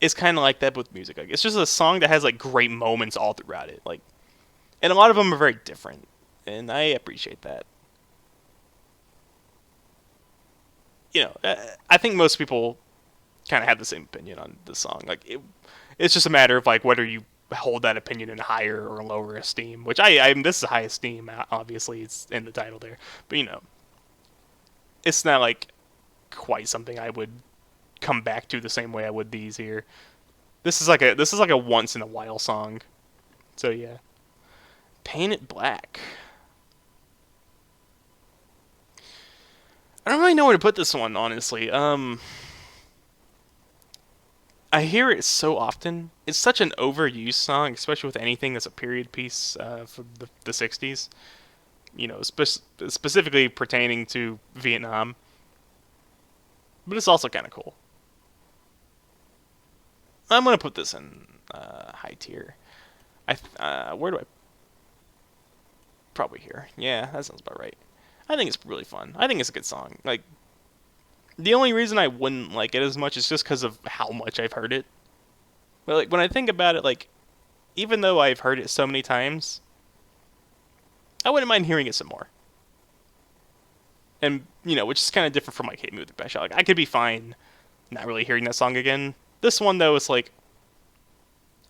is kind of like that with music. Like it's just a song that has like great moments all throughout it. Like, and a lot of them are very different, and I appreciate that. You know, I think most people kind of have the same opinion on the song. Like it's just a matter of like whether you hold that opinion in higher or lower esteem. Which this is high esteem. Obviously, it's in the title there, but you know, it's not like quite something I would come back to the same way I would these here. This is like a once in a while song. So yeah, Paint It Black. I don't really know where to put this one, honestly. I hear it so often. It's such an overused song, especially with anything that's a period piece from the 60s. You know, specifically pertaining to Vietnam. But it's also kind of cool. I'm going to put this in high tier. Where do I? Probably here. Yeah, that sounds about right. I think it's really fun. I think it's a good song. Like, the only reason I wouldn't like it as much is just because of how much I've heard it. But like when I think about it, like even though I've heard it so many times, I wouldn't mind hearing it some more. And you know, which is kind of different from like Hate Me with a Best Shot. Like I could be fine not really hearing that song again. This one though, it's like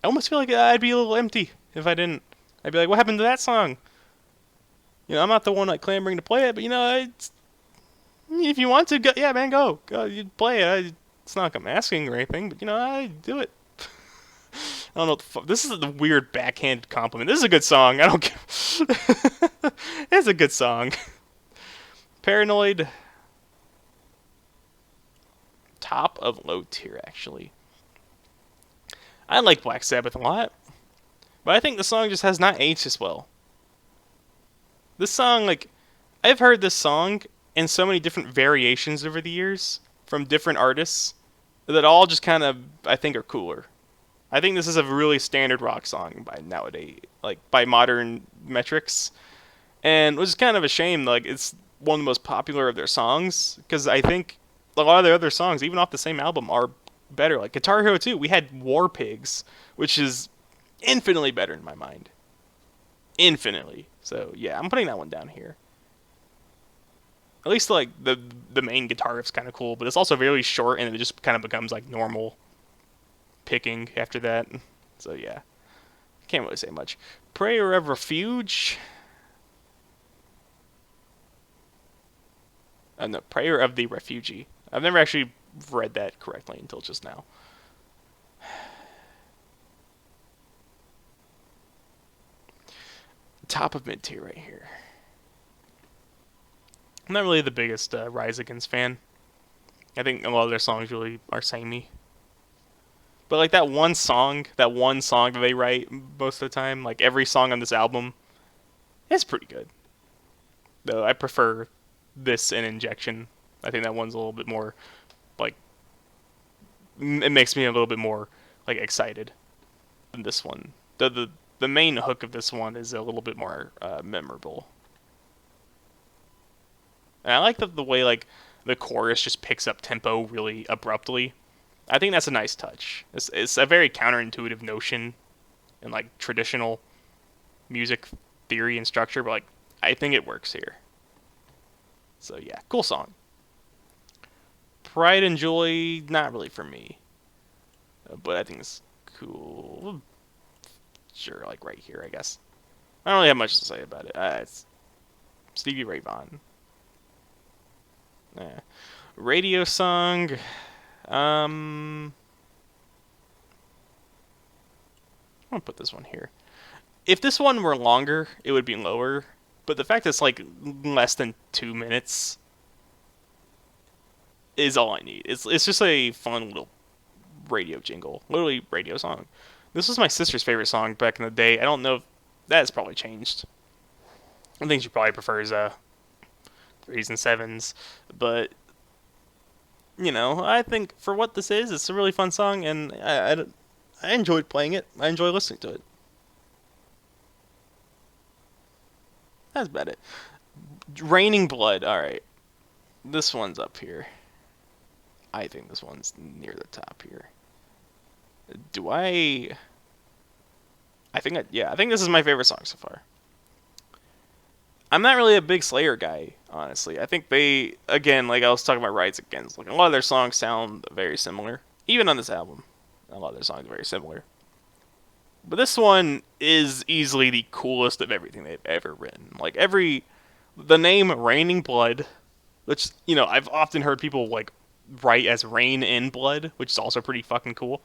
I almost feel like I'd be a little empty if I didn't. I'd be like, what happened to that song? You know, I'm not the one like clamoring to play it, but you know, if you want to, go, yeah, man, go, you play it. It's not like I'm asking or anything, but you know, I do it. I don't know what the fuck. This is a weird backhanded compliment. This is a good song. I don't care. It's a good song. Paranoid. Top of low tier, actually. I like Black Sabbath a lot, but I think the song just has not aged as well. This song, like, I've heard this song in so many different variations over the years from different artists that all just kind of, I think, are cooler. I think this is a really standard rock song by nowadays, like by modern metrics, and which is kind of a shame. Like it's one of the most popular of their songs because I think a lot of their other songs, even off the same album, are better. Like Guitar Hero 2, we had War Pigs, which is infinitely better in my mind. Infinitely. So yeah, I'm putting that one down here. At least like the main guitar riff's kind of cool, but it's also very short and it just kind of becomes like normal picking after that. So yeah, can't really say much. Prayer of Refuge. No, Prayer of the Refugee. I've never actually read that correctly until just now. Top of mid tier right here. I'm not really the biggest Rise Against fan. I think a lot of their songs really are samey. But like that one song that they write most of the time, like every song on this album, it's pretty good. Though I prefer this and Injection. I think that one's a little bit more like it makes me a little bit more like excited than this one. The main hook of this one is a little bit more memorable. And I like the way like the chorus just picks up tempo really abruptly. I think that's a nice touch. It's a very counterintuitive notion in like traditional music theory and structure, but like I think it works here. So yeah, cool song. Pride and Joy, not really for me, but I think it's cool. Sure, like right here, I guess. I don't really have much to say about it. It's Stevie Ray Vaughan. Yeah. Radio song. I'm gonna put this one here. If this one were longer, it would be lower. But the fact that it's like less than 2 minutes is all I need. It's just a fun little radio jingle, literally radio song. This was my sister's favorite song back in the day. I don't know if that has probably changed. I think she probably prefers threes and sevens, but you know, I think for what this is, it's a really fun song, and I enjoyed playing it. I enjoy listening to it. That's about it. Raining Blood. All right, this one's up here. I think this one's near the top here. Do I? Yeah, I think this is my favorite song so far. I'm not really a big Slayer guy, honestly. I think they, again, like I was talking about Rise Against, like a lot of their songs sound very similar. Even on this album, a lot of their songs are very similar. But this one is easily the coolest of everything they've ever written. Like the name Raining Blood, which, you know, I've often heard people like write as Rain in Blood, which is also pretty fucking cool.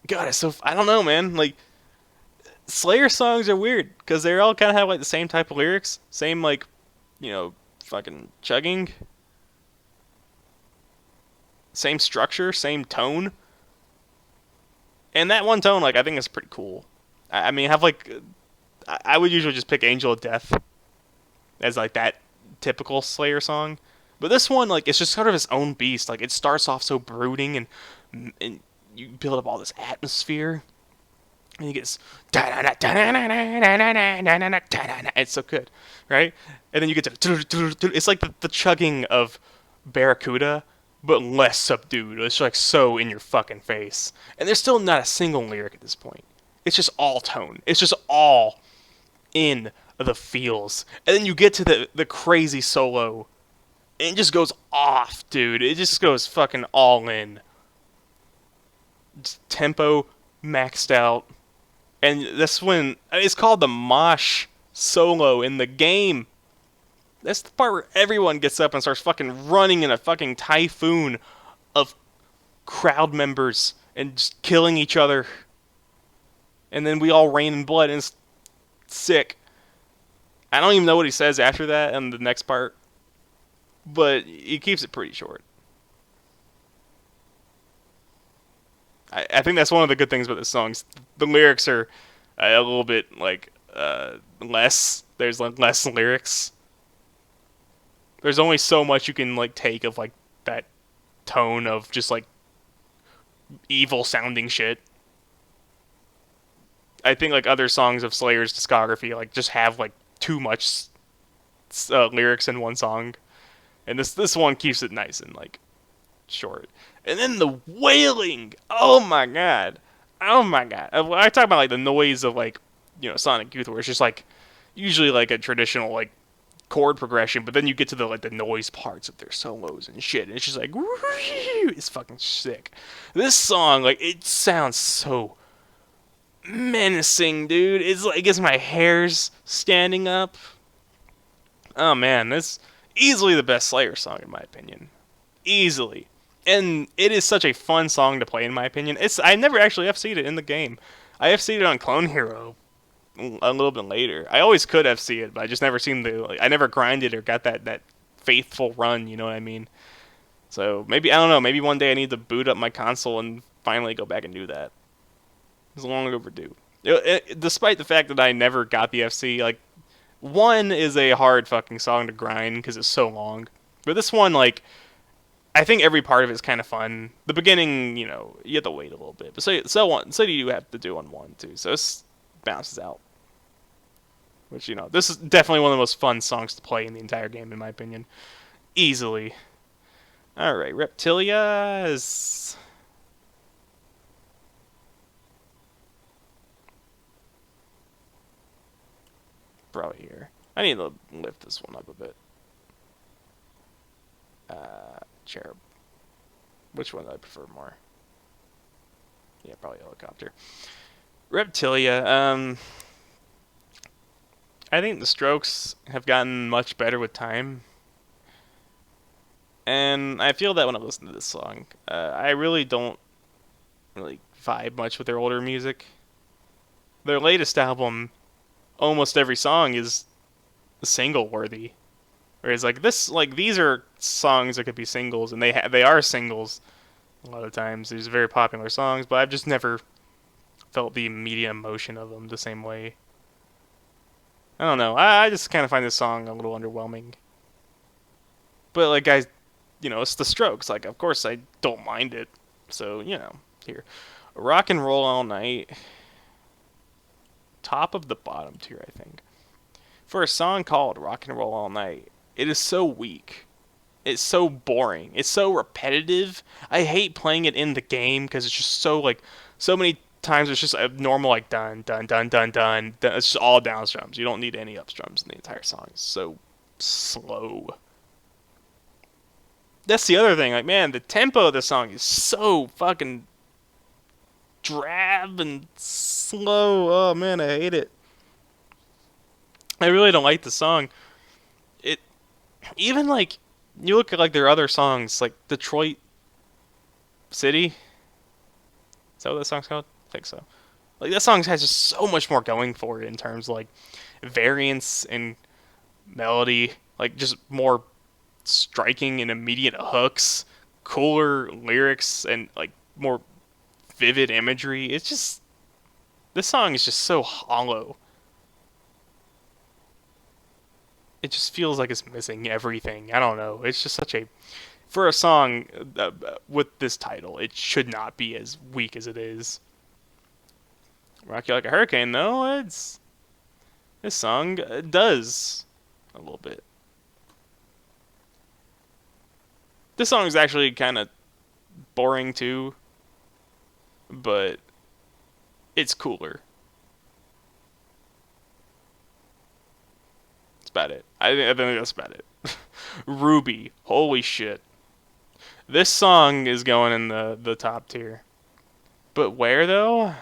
God, it's so, I don't know, man. Like, Slayer songs are weird because they all kind of have like the same type of lyrics, same like, you know, fucking chugging, same structure, same tone, and that one tone, like I think is pretty cool. I mean, have like, I would usually just pick Angel of Death as like that typical Slayer song, but this one like it's just sort of its own beast. Like it starts off so brooding and you build up all this atmosphere. And he gets, it's so good, right? And then you get to, it's like the chugging of Barracuda, but less subdued. It's like so in your fucking face. And there's still not a single lyric at this point. It's just all tone. It's just all in the feels. And then you get to the crazy solo, and it just goes off, dude. It just goes fucking all in. Just tempo maxed out. And that's when it's called the Mosh Solo in the game. That's the part where everyone gets up and starts fucking running in a fucking typhoon of crowd members and just killing each other. And then we all rain in blood, and it's sick. I don't even know what he says after that in the next part, but he keeps it pretty short. I think that's one of the good things about this song. The lyrics are a little bit like less. There's like less lyrics. There's only so much you can like take of like that tone of just like evil sounding shit. I think like other songs of Slayer's discography like just have like too much lyrics in one song, and this one keeps it nice and like short. And then the wailing. Oh my god. Oh my god. I talk about like the noise of like, you know, Sonic Youth, where it's just like usually like a traditional like chord progression, but then you get to the like the noise parts of their solos and shit, and it's just like it's fucking sick. This song, like, it sounds so menacing, dude. It's like it gets my hairs standing up. Oh man, that's easily the best Slayer song in my opinion. Easily. And it is such a fun song to play, in my opinion. I never actually FC'd it in the game. I FC'd it on Clone Hero a little bit later. I always could FC it, but I just never seen I never grinded or got that faithful run, you know what I mean? So maybe, I don't know, maybe one day I need to boot up my console and finally go back and do that. It's long overdue. Despite the fact that I never got the FC, like, 1 is a hard fucking song to grind because it's so long. But this one, like, I think every part of it is kind of fun. The beginning, you know, you have to wait a little bit. But so do you have to do on 1 too. So it bounces out. Which, this is definitely one of the most fun songs to play in the entire game, in my opinion. Easily. Alright, Reptilia is... probably here. I need to lift this one up a bit. Cherub. Which one do I prefer more? Yeah, probably Helicopter. Reptilia, I think the strokes have gotten much better with time. And I feel that when I listen to this song. I really don't really vibe much with their older music. Their latest album, almost every song is single worthy. Whereas these are songs that could be singles, and they are singles a lot of times. These are very popular songs, but I've just never felt the immediate emotion of them the same way. I don't know. I just kind of find this song a little underwhelming. But like guys, it's the Strokes. Like of course I don't mind it. So here, Rock and Roll All Night. Top of the bottom tier, I think. For a song called Rock and Roll All Night, it is so weak. It's so boring. It's so repetitive. I hate playing it in the game because it's just so many times it's just a normal dun dun dun dun dun. It's just all down strums. You don't need any up strums in the entire song. It's so slow. That's the other thing. Man, the tempo of the song is so fucking drab and slow. Oh man, I hate it. I really don't like the song. It even you look at their other songs, like Detroit City. Is that what that song's called? I think so. That song has just so much more going for it in terms of variance and melody, just more striking and immediate hooks, cooler lyrics, and more vivid imagery. It's just this song is just so hollow. It just feels like it's missing everything. I don't know. It's just such a... For a song with this title, it should not be as weak as it is. Rock You Like a Hurricane, though, this song does a little bit. This song is actually kind of boring, too. But it's cooler. About it. I think that's about it. Ruby, holy shit. This song is going in the top tier. But where though?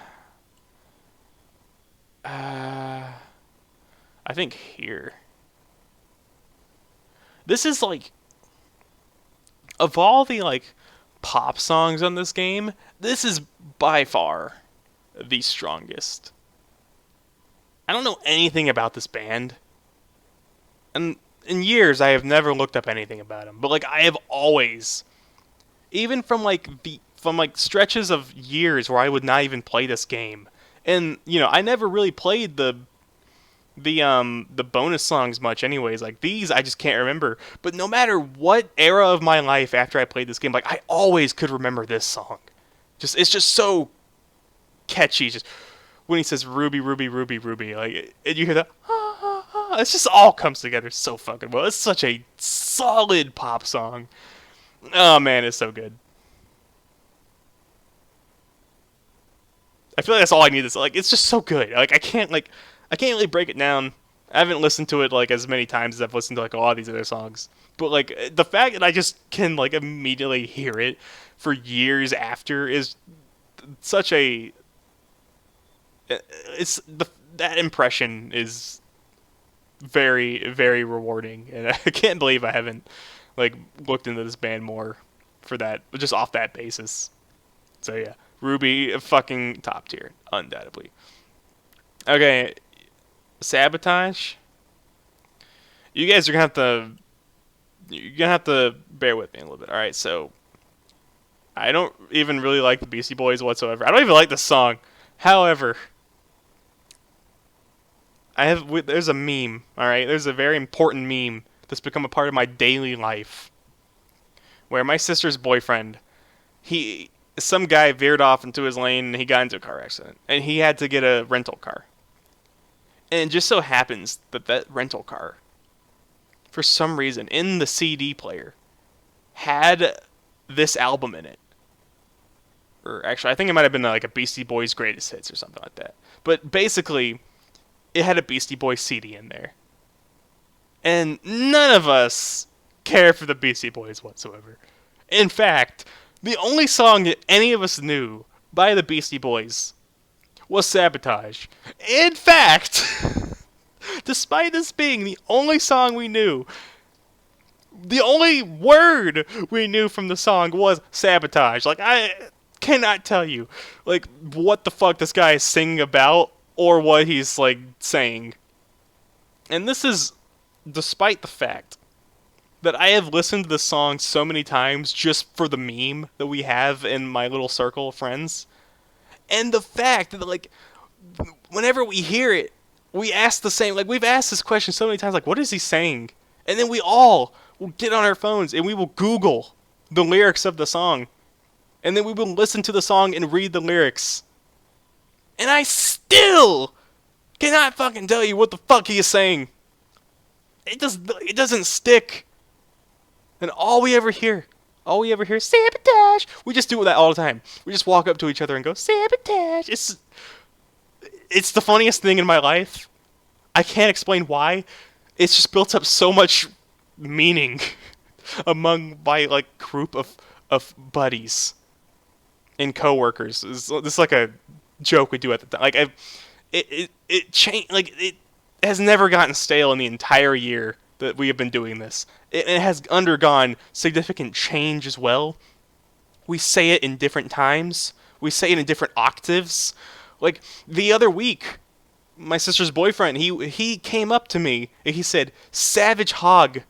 I think here. This is of all the pop songs on this game, this is by far the strongest. I don't know anything about this band. And in years, I have never looked up anything about him. But I have always, even from stretches of years where I would not even play this game, and I never really played the bonus songs much, anyways. These, I just can't remember. But no matter what era of my life after I played this game, I always could remember this song. It's just so catchy. Just when he says Ruby, Ruby, Ruby, Ruby, and you hear that. It just all comes together so fucking well. It's such a solid pop song. Oh man, it's so good. I feel like that's all I need. It's just so good. I can't really break it down. I haven't listened to it as many times as I've listened to a lot of these other songs. But the fact that I just can immediately hear it for years after is such a. That impression is very, very rewarding, and I can't believe I haven't looked into this band more for that, just off that basis. So yeah, Ruby, fucking top tier, undoubtedly. Okay, Sabotage. You guys are gonna have to bear with me a little bit. All right, so I don't even really like the Beastie Boys whatsoever. I don't even like the song. However, there's a meme, all right? There's a very important meme that's become a part of my daily life where my sister's boyfriend, some guy veered off into his lane and he got into a car accident and he had to get a rental car. And it just so happens that that rental car, for some reason, in the CD player, had this album in it. Or actually, I think it might have been like a Beastie Boys Greatest Hits or something like that. But basically, it had a Beastie Boys CD in there. And none of us care for the Beastie Boys whatsoever. In fact, the only song that any of us knew by the Beastie Boys was Sabotage. In fact, despite this being the only song we knew, the only word we knew from the song was Sabotage. Like, I cannot tell you, like, what the fuck this guy is singing about or what he's, like, saying. And this is despite the fact that I have listened to this song so many times just for the meme that we have in my little circle of friends. And the fact that, like, whenever we hear it, we ask the same, like, we've asked this question so many times, like, what is he saying? And then we all will get on our phones and we will Google the lyrics of the song. And then we will listen to the song and read the lyrics. And I still cannot fucking tell you what the fuck he is saying. It doesn't stick. And all we ever hear is Sabotage. We just do that all the time. We just walk up to each other and go, Sabotage. It's the funniest thing in my life. I can't explain why. It's just built up so much meaning among my, like, group of buddies and coworkers. This is like a joke we do at the time. Like, it changed. Like, it has never gotten stale in the entire year that we have been doing this. It has undergone significant change as well. We say it in different times. We say it in different octaves. Like, the other week, my sister's boyfriend, he came up to me and he said, Savage Hog.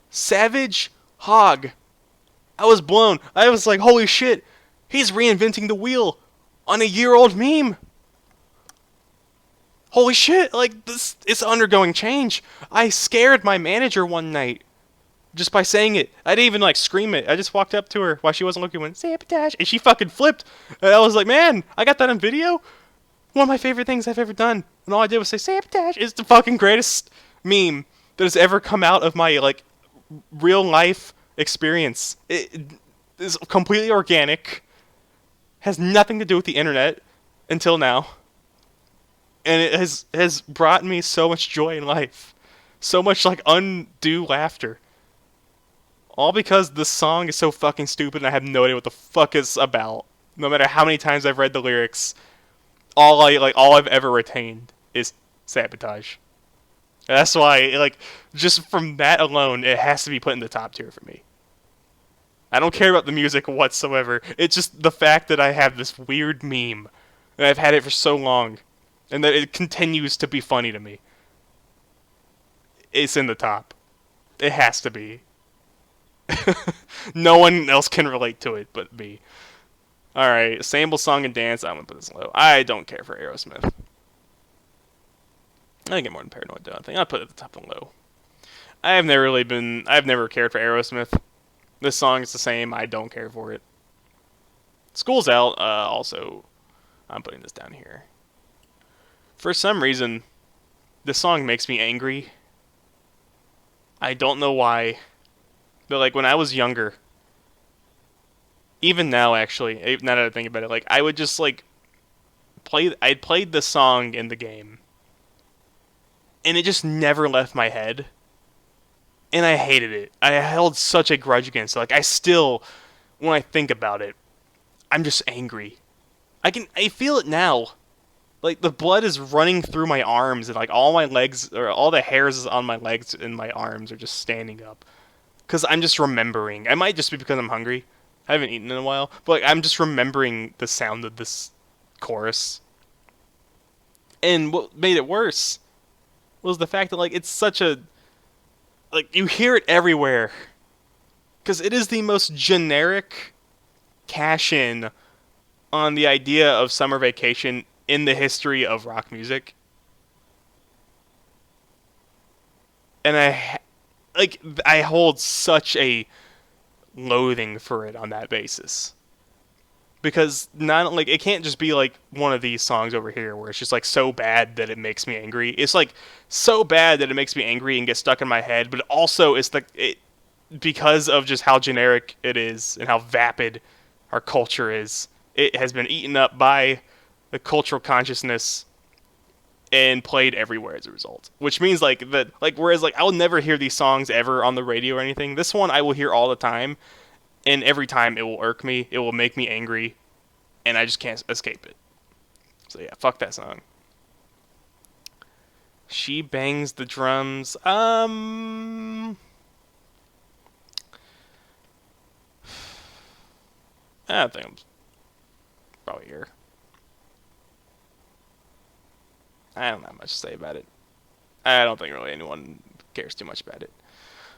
Savage Hog. I was blown. I was like, holy shit, he's reinventing the wheel on a year-old meme. Holy shit, like, this is undergoing change. I scared my manager one night just by saying it. I didn't even, like, scream it. I just walked up to her while she wasn't looking, went, Sabotage, and she fucking flipped. And I was like, man, I got that on video? One of my favorite things I've ever done. And all I did was say, Sabotage is the fucking greatest meme that has ever come out of my, like, real life experience. It is completely organic, has nothing to do with the internet until now. And it has brought me so much joy in life. So much, like, undue laughter. All because this song is so fucking stupid and I have no idea what the fuck it's about. No matter how many times I've read the lyrics, all I've ever retained is Sabotage. And that's why, like, just from that alone, it has to be put in the top tier for me. I don't care about the music whatsoever. It's just the fact that I have this weird meme, and I've had it for so long, and that it continues to be funny to me. It's in the top. It has to be. No one else can relate to it but me. Alright, sample song and dance. I'm gonna put this low. I don't care for Aerosmith. I get more than Paranoid though. I think I'll put it at the top and low. I've never cared for Aerosmith. This song is the same. I don't care for it. School's Out. Also, I'm putting this down here. For some reason, this song makes me angry. I don't know why. But, like, when I was younger, even now, actually, now that I think about it, like, I would just, like, I'd played this song in the game, and it just never left my head, and I hated it. I held such a grudge against it. Like, I still, when I think about it, I'm just angry. I feel it now. Like, the blood is running through my arms, and, like, all my legs, or all the hairs on my legs and my arms are just standing up. Because I'm just remembering. It might just be because I'm hungry. I haven't eaten in a while. But, like, I'm just remembering the sound of this chorus. And what made it worse was the fact that, like, it's such a... Like, you hear it everywhere. Because it is the most generic cash-in on the idea of summer vacation in the history of rock music. And I hold such a loathing for it on that basis. because not like it can't just be like one of these songs over here where it's just like so bad that it makes me angry. It's like so bad that it makes me angry and gets stuck in my head, but also it's like it because of just how generic it is and how vapid our culture is. It has been eaten up by the cultural consciousness and played everywhere as a result. Which means like that like whereas like I will never hear these songs ever on the radio or anything. This one I will hear all the time, and every time it will irk me, it will make me angry, and I just can't escape it. So yeah, fuck that song. She bangs the drums. I think I'm probably here. I don't have much to say about it. I don't think really anyone cares too much about it.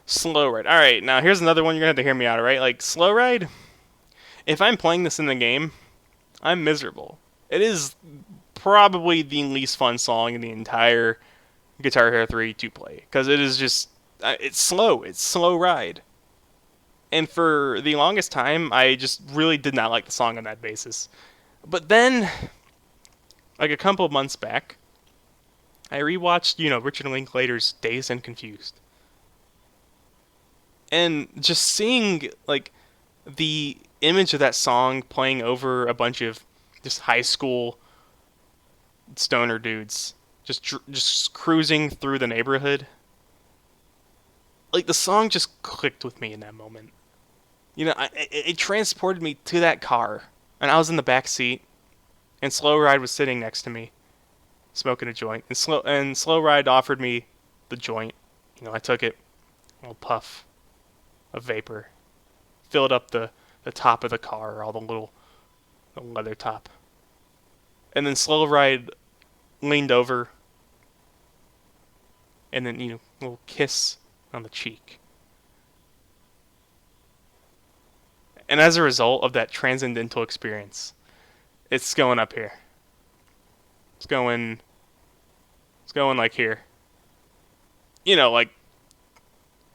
Slow Ride. Alright, now here's another one you're going to have to hear me out, alright? Like, Slow Ride, if I'm playing this in the game, I'm miserable. It is probably the least fun song in the entire Guitar Hero 3 to play. Because it is just, it's slow. It's Slow Ride. And for the longest time, I just really did not like the song on that basis. But then, like a couple of months back, I rewatched, Richard Linklater's Dazed and Confused. And just seeing, like, the image of that song playing over a bunch of just high school stoner dudes just cruising through the neighborhood. Like, the song just clicked with me in that moment. It transported me to that car, and I was in the back seat, and Slow Ride was sitting next to me, smoking a joint, and Slow Ride offered me the joint. I took it, a little puff of vapor, filled up the top of the car, all the leather top, and then Slow Ride leaned over, and then a little kiss on the cheek. And as a result of that transcendental experience, it's going up here. It's going like here. Like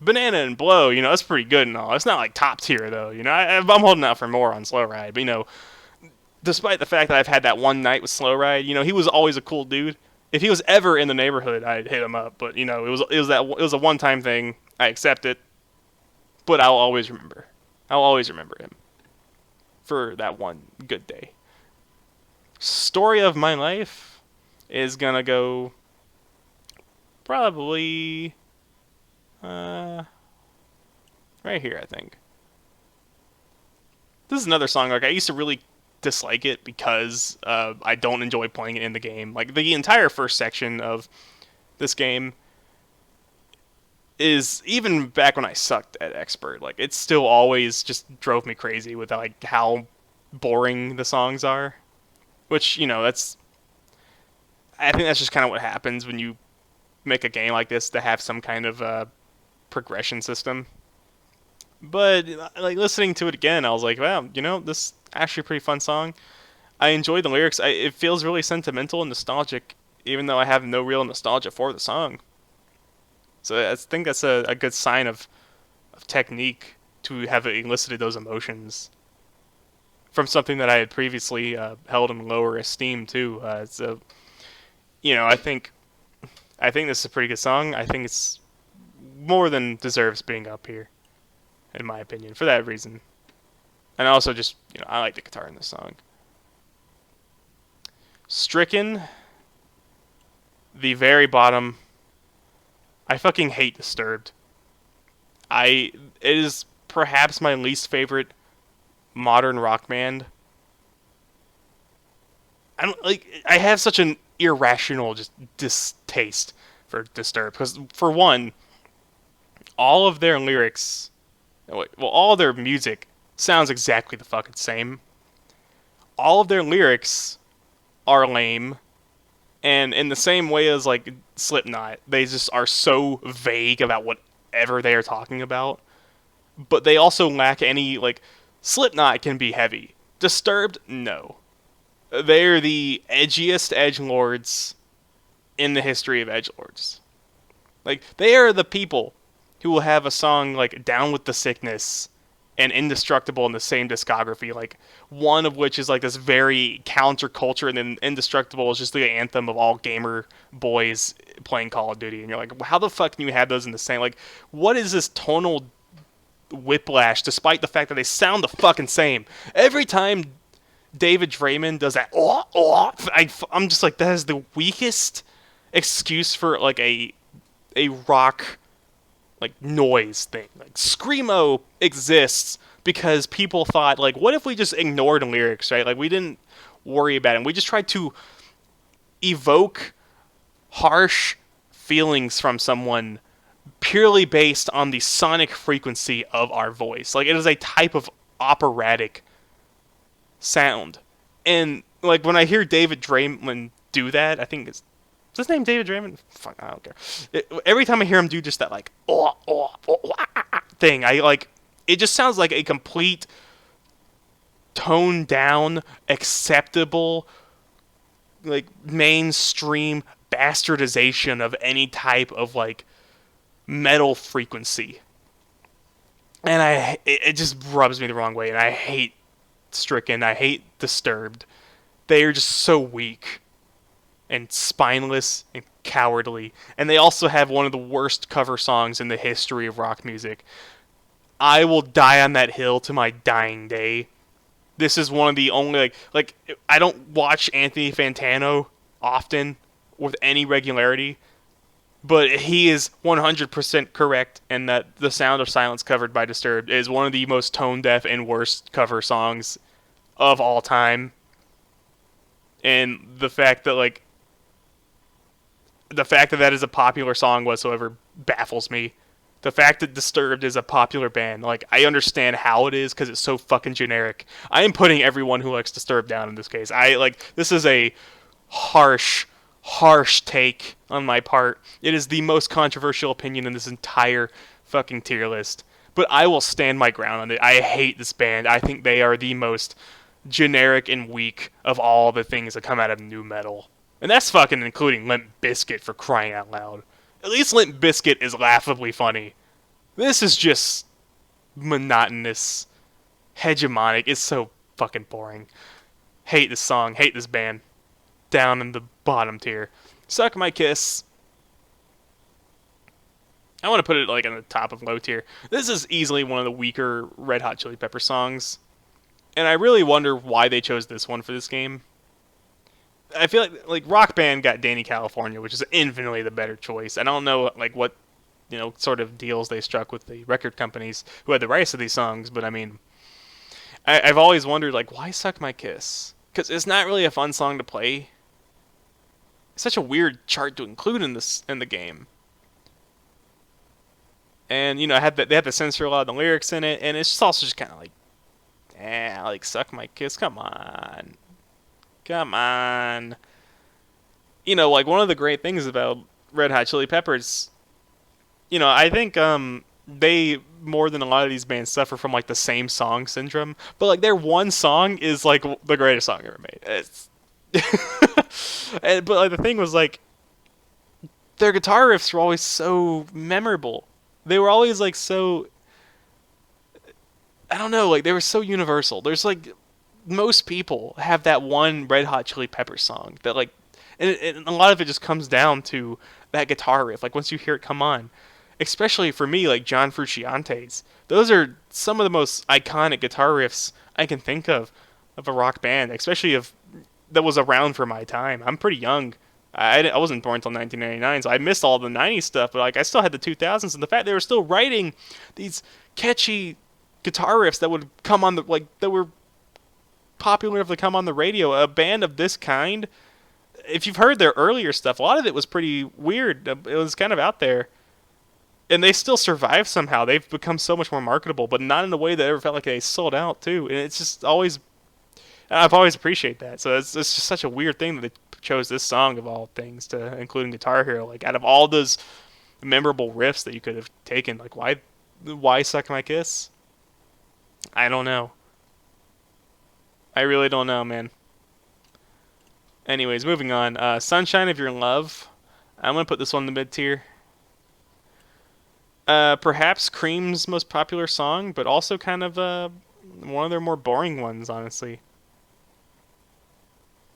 Banana and Blow, that's pretty good and all. It's not like top tier though. I'm holding out for more on Slow Ride. But despite the fact that I've had that one night with Slow Ride, he was always a cool dude. If he was ever in the neighborhood, I'd hit him up. But it was a one-time thing. I accept it. But I'll always remember. I'll always remember him for that one good day. Story of my life is gonna go probably right here, I think. This is another song, like, I used to really dislike it because I don't enjoy playing it in the game. Like, the entire first section of this game is, even back when I sucked at Expert, like, it still always just drove me crazy with, like, how boring the songs are. Which, I think that's just kind of what happens when you make a game like this to have some kind of progression system. But, like, listening to it again, I was like, wow, this is actually a pretty fun song. I enjoyed the lyrics. It feels really sentimental and nostalgic, even though I have no real nostalgia for the song. So I think that's a good sign of technique to have elicited those emotions from something that I had previously held in lower esteem too. So, I think this is a pretty good song. I think it's more than deserves being up here, in my opinion, for that reason. And also just, I like the guitar in this song. Stricken, the very bottom. I fucking hate Disturbed. It is perhaps my least favorite modern rock band. I have such an irrational just distaste for Disturbed because, for one, all of their lyrics, all their music sounds exactly the fucking same. All of their lyrics are lame, and in the same way as like Slipknot, they just are so vague about whatever they are talking about. But they also lack any, like, Slipknot can be heavy. Disturbed, no. They're the edgiest edgelords in the history of edgelords. Like, they are the people who will have a song like Down with the Sickness and Indestructible in the same discography. Like, one of which is like this very counterculture, and then Indestructible is just the anthem of all gamer boys playing Call of Duty. And you're like, how the fuck can you have those in the same? Like, what is this tonal whiplash, despite the fact that they sound the fucking same? Every time David Draymond does that, I'm just like, that is the weakest excuse for like a rock like noise thing. Like, screamo exists because people thought, like, what if we just ignored lyrics, right? Like, we didn't worry about it. We just tried to evoke harsh feelings from someone purely based on the sonic frequency of our voice. Like, it is a type of operatic sound. And like, when I hear David Draymond do that, I think it's, is his name David Draymond? Fuck, I don't care. Every time I hear him do just that, like, thing, I like, it just sounds like a complete toned down, acceptable, like, mainstream bastardization of any type of like metal frequency. And it just rubs me the wrong way, and I hate Stricken, I hate Disturbed. They are just so weak and spineless and cowardly. And they also have one of the worst cover songs in the history of rock music. I will die on that hill to my dying day. This is one of the only, like I don't watch Anthony Fantano often with any regularity, but he is 100% correct in that The Sound of Silence, covered by Disturbed, is one of the most tone-deaf and worst cover songs of all time. And the fact that, like, that is a popular song whatsoever baffles me. The fact that Disturbed is a popular band, like, I understand how it is because it's so fucking generic. I am putting everyone who likes Disturbed down in this case. This is a harsh take on my part. It is the most controversial opinion in this entire fucking tier list. But I will stand my ground on it. I hate this band. I think they are the most generic and weak of all the things that come out of new metal. And that's fucking including Limp Bizkit, for crying out loud. At least Limp Bizkit is laughably funny. This is just monotonous, hegemonic. It's so fucking boring. Hate this song. Hate this band. Down in the bottom tier. Suck My Kiss. I want to put it like in the top of low tier. This is easily one of the weaker Red Hot Chili Pepper songs. And I really wonder why they chose this one for this game. I feel like Rock Band got Danny California, which is infinitely the better choice. I don't know like what, sort of deals they struck with the record companies who had the rights to these songs, but I mean, I've always wondered, like, why Suck My Kiss? Because it's not really a fun song to play. It's such a weird chart to include in the game. And they had to censor a lot of the lyrics in it, and it's just also just kind of like, like, Suck My Kiss, come on. Like, one of the great things about Red Hot Chili Peppers, I think they, more than a lot of these bands, suffer from like the same song syndrome. But like, their one song is like the greatest song ever made. It's but like, the thing was, like, their guitar riffs were always so memorable. They were always like so, I don't know, like, they were so universal. There's like, most people have that one Red Hot Chili Peppers song that, like, and a lot of it just comes down to that guitar riff. Like, once you hear it come on, especially for me, like John Frusciante's, those are some of the most iconic guitar riffs I can think of a rock band, especially that was around for my time. I'm pretty young. I wasn't born until 1999, so I missed all the 90s stuff, but like, I still had the 2000s, and the fact they were still writing these catchy guitar riffs that would come on that were popular enough to come on the radio. A band of this kind, if you've heard their earlier stuff, a lot of it was pretty weird. It was kind of out there. And they still survive somehow. They've become so much more marketable, but not in a way that ever felt like they sold out, too. And it's just always, I've always appreciated that. So it's just such a weird thing that they chose this song of all things to include in Guitar Hero. Like, out of all those memorable riffs that you could have taken, like, why Suck My Kiss? I don't know. I really don't know, man. Anyways, moving on. Sunshine of Your Love. I'm going to put this one in the mid tier. Perhaps Cream's most popular song, but also kind of one of their more boring ones, honestly.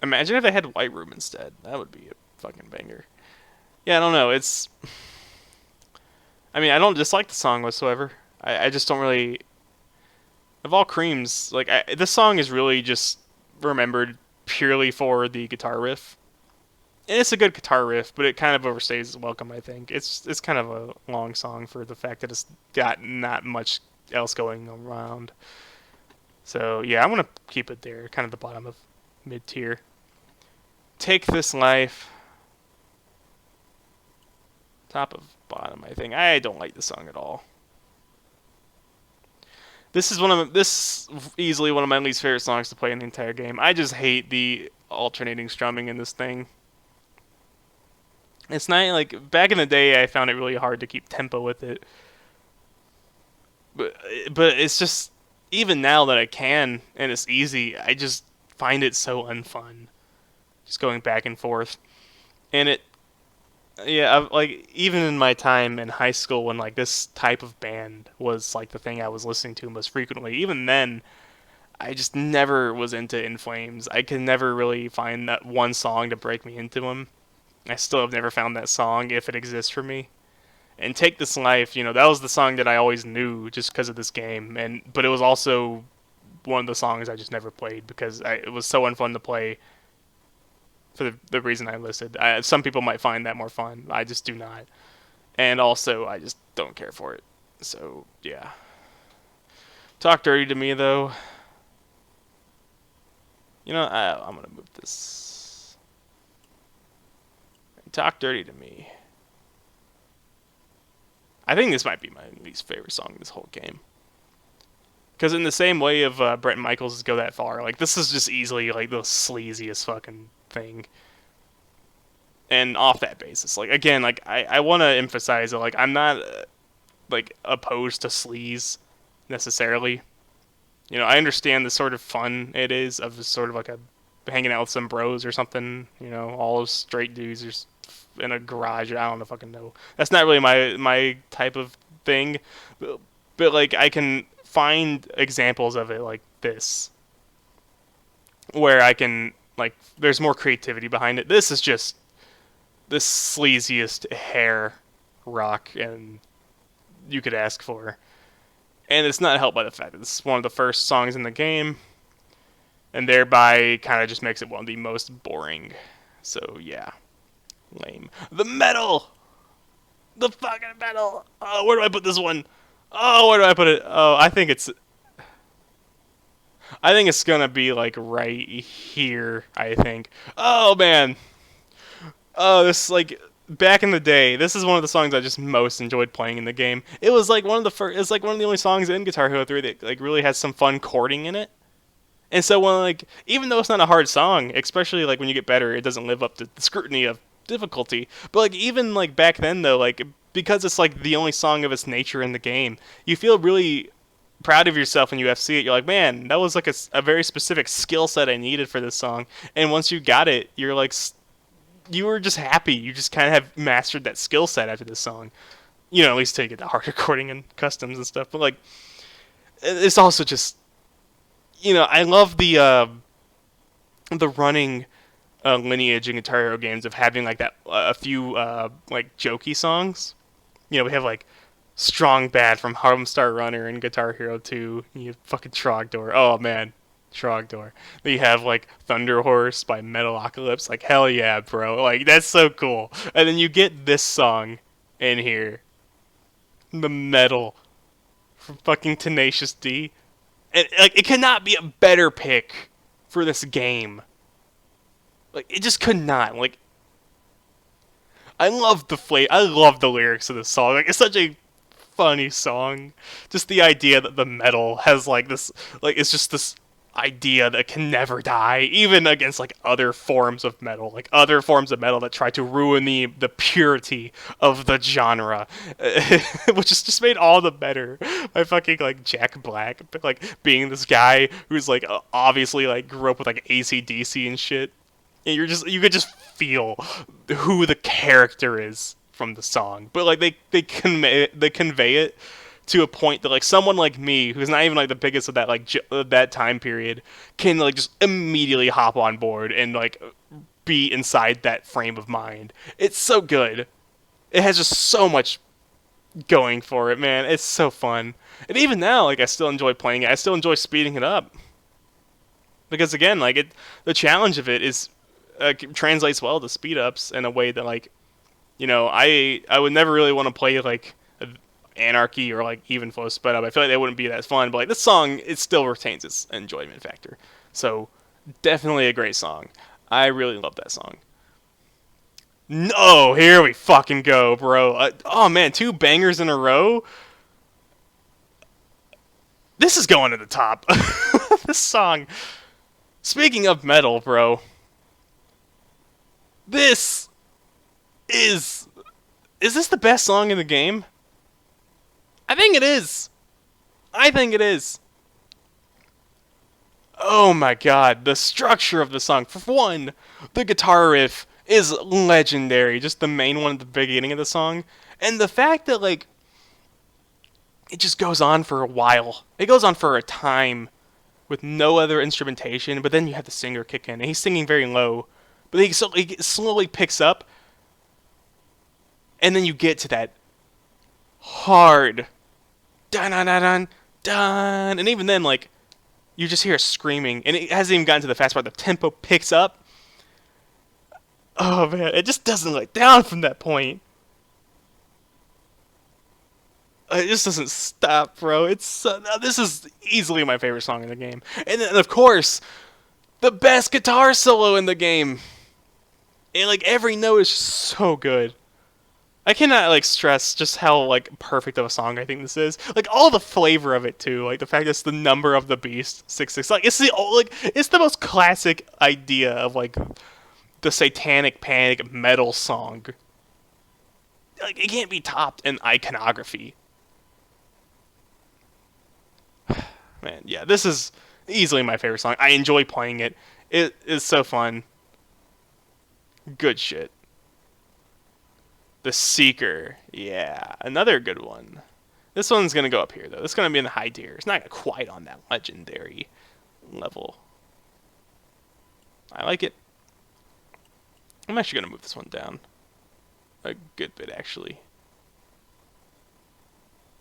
Imagine if they had White Room instead. That would be a fucking banger. Yeah, I don't know. I mean, I don't dislike the song whatsoever. I just don't really. Of all Creams, like, this song is really just remembered purely for the guitar riff. And it's a good guitar riff, but it kind of overstays its welcome, I think. It's kind of a long song for the fact that it's got not much else going around. So, yeah, I'm going to keep it there, kind of the bottom of mid tier. Take This Life. Top of bottom, I think. I don't like the song at all. This easily one of my least favorite songs to play in the entire game. I just hate the alternating strumming in this thing. It's not like back in the day I found it really hard to keep tempo with it. But it's just even now that I can and it's easy, I just find it so unfun. Just going back and forth. And it yeah, like even in my time in high school when like this type of band was like the thing I was listening to most frequently, even then I just never was into In Flames. I could never really find that one song to break me into them. I still have never found that song if it exists for me. And Take This Life, that was the song that I always knew just because of this game. But it was also one of the songs I just never played because it was so unfun to play for the reason I listed. Some people might find that more fun. I just do not. And also, I just don't care for it. So, yeah. Talk Dirty to Me, though. I'm going to move this. Talk Dirty to Me. I think this might be my least favorite song in this whole game. Because in the same way of Bret Michaels' Go That Far, like, this is just easily, like, the sleaziest fucking thing. And off that basis, like, again, like, I want to emphasize that, like, I'm not, like, opposed to sleaze, necessarily. I understand the sort of fun it is of just sort of like hanging out with some bros or something, all those straight dudes just in a garage. I don't know, fucking know. That's not really my type of thing, but like I can find examples of it like this, where I can like there's more creativity behind it. This is just the sleaziest hair rock and you could ask for. And it's not helped by the fact that this is one of the first songs in the game, and thereby kind of just makes it one of the most boring. So, yeah. Lame. The metal! The fucking metal! Oh, where do I put this one? Oh, where do I put it? Oh, I think it's gonna be, like, right here, I think. Oh, man. Oh, this, like, back in the day, this is one of the songs I just most enjoyed playing in the game. It was like one of the first. It's like one of the only songs in Guitar Hero 3 that like really has some fun chording in it. And so when like even though it's not a hard song, especially like when you get better, it doesn't live up to the scrutiny of difficulty. But like even like back then though, like because it's like the only song of its nature in the game, you feel really proud of yourself when you FC it. You're like, man, that was like a very specific skill set I needed for this song. And once you got it, you're like you were just happy. You just kind of have mastered that skill set after this song. At least till you get the hard recording and customs and stuff. But, like, it's also just, I love the running lineage in Guitar Hero games of having, like, that, a few, like, jokey songs. We have, like, Strong Bad from Harlem Star Runner and Guitar Hero 2. You fucking Trogdor. Oh, man. Trogdor. Then you have like Thunder Horse by Metalocalypse. Like hell yeah, bro. Like that's so cool. And then you get this song in here, the metal from fucking Tenacious D. And like it cannot be a better pick for this game. Like it just could not. Like I love the lyrics of this song. Like it's such a funny song. Just the idea that the metal has like this, like it's just this idea that can never die, even against like other forms of metal that try to ruin the purity of the genre, which is just made all the better by fucking like Jack Black, like being this guy who's like obviously like grew up with like AC/DC and shit, and you could just feel who the character is from the song, but like they convey it to a point that like someone like me who's not even like the biggest of that like that time period can like just immediately hop on board and like be inside that frame of mind. It's so good. It has just so much going for it, man. It's so fun. And even now, like I still enjoy playing it. I still enjoy speeding it up because again, like the challenge of it is translates well to speed ups in a way that like I would never really want to play like Anarchy or like even Flow sped up. I feel like that wouldn't be that fun. But like this song, it still retains its enjoyment factor. So definitely a great song. I really love that song. No, here we fucking go, bro. Oh man, two bangers in a row. This is going to the top. This song. Speaking of metal, bro. This is. Is this the best song in the game? I think it is. I think it is. Oh my god, the structure of the song. For one, the guitar riff is legendary. Just the main one at the beginning of the song. And the fact that, like, it just goes on for a while. It goes on for a time with no other instrumentation, but then you have the singer kick in, and he's singing very low. But he slowly picks up, and then you get to that hard dun dun dun dun dun, and even then, like, you just hear screaming, and it hasn't even gotten to the fast part. The tempo picks up. Oh man, it just doesn't let down from that point. It just doesn't stop, bro. This is easily my favorite song in the game, and then of course, the best guitar solo in the game. And like every note is just so good. I cannot like stress just how like perfect of a song I think this is. Like all the flavor of it too. Like the fact that it's the number of the beast 66. Like it's the most classic idea of like the satanic panic metal song. Like it can't be topped in iconography. Man, yeah, this is easily my favorite song. I enjoy playing it. It is so fun. Good shit. The Seeker. Yeah, another good one. This one's going to go up here, though. This is going to be in the high tier. It's not quite on that legendary level. I like it. I'm actually going to move this one down. A good bit, actually.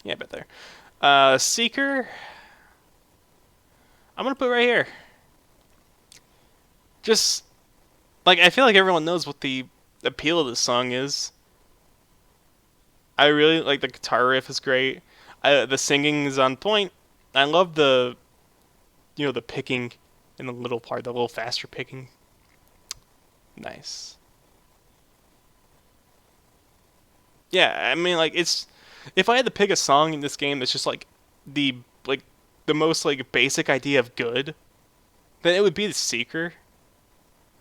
Yeah, I bet there. Seeker. I'm going to put right here. Just, like, I feel like everyone knows what the appeal of this song is. I really like the guitar riff is great. The singing is on point. I love the picking in the little part, the little faster picking. Nice. Yeah, I mean, like it's if I had to pick a song in this game that's just like the most like basic idea of good, then it would be The Seeker.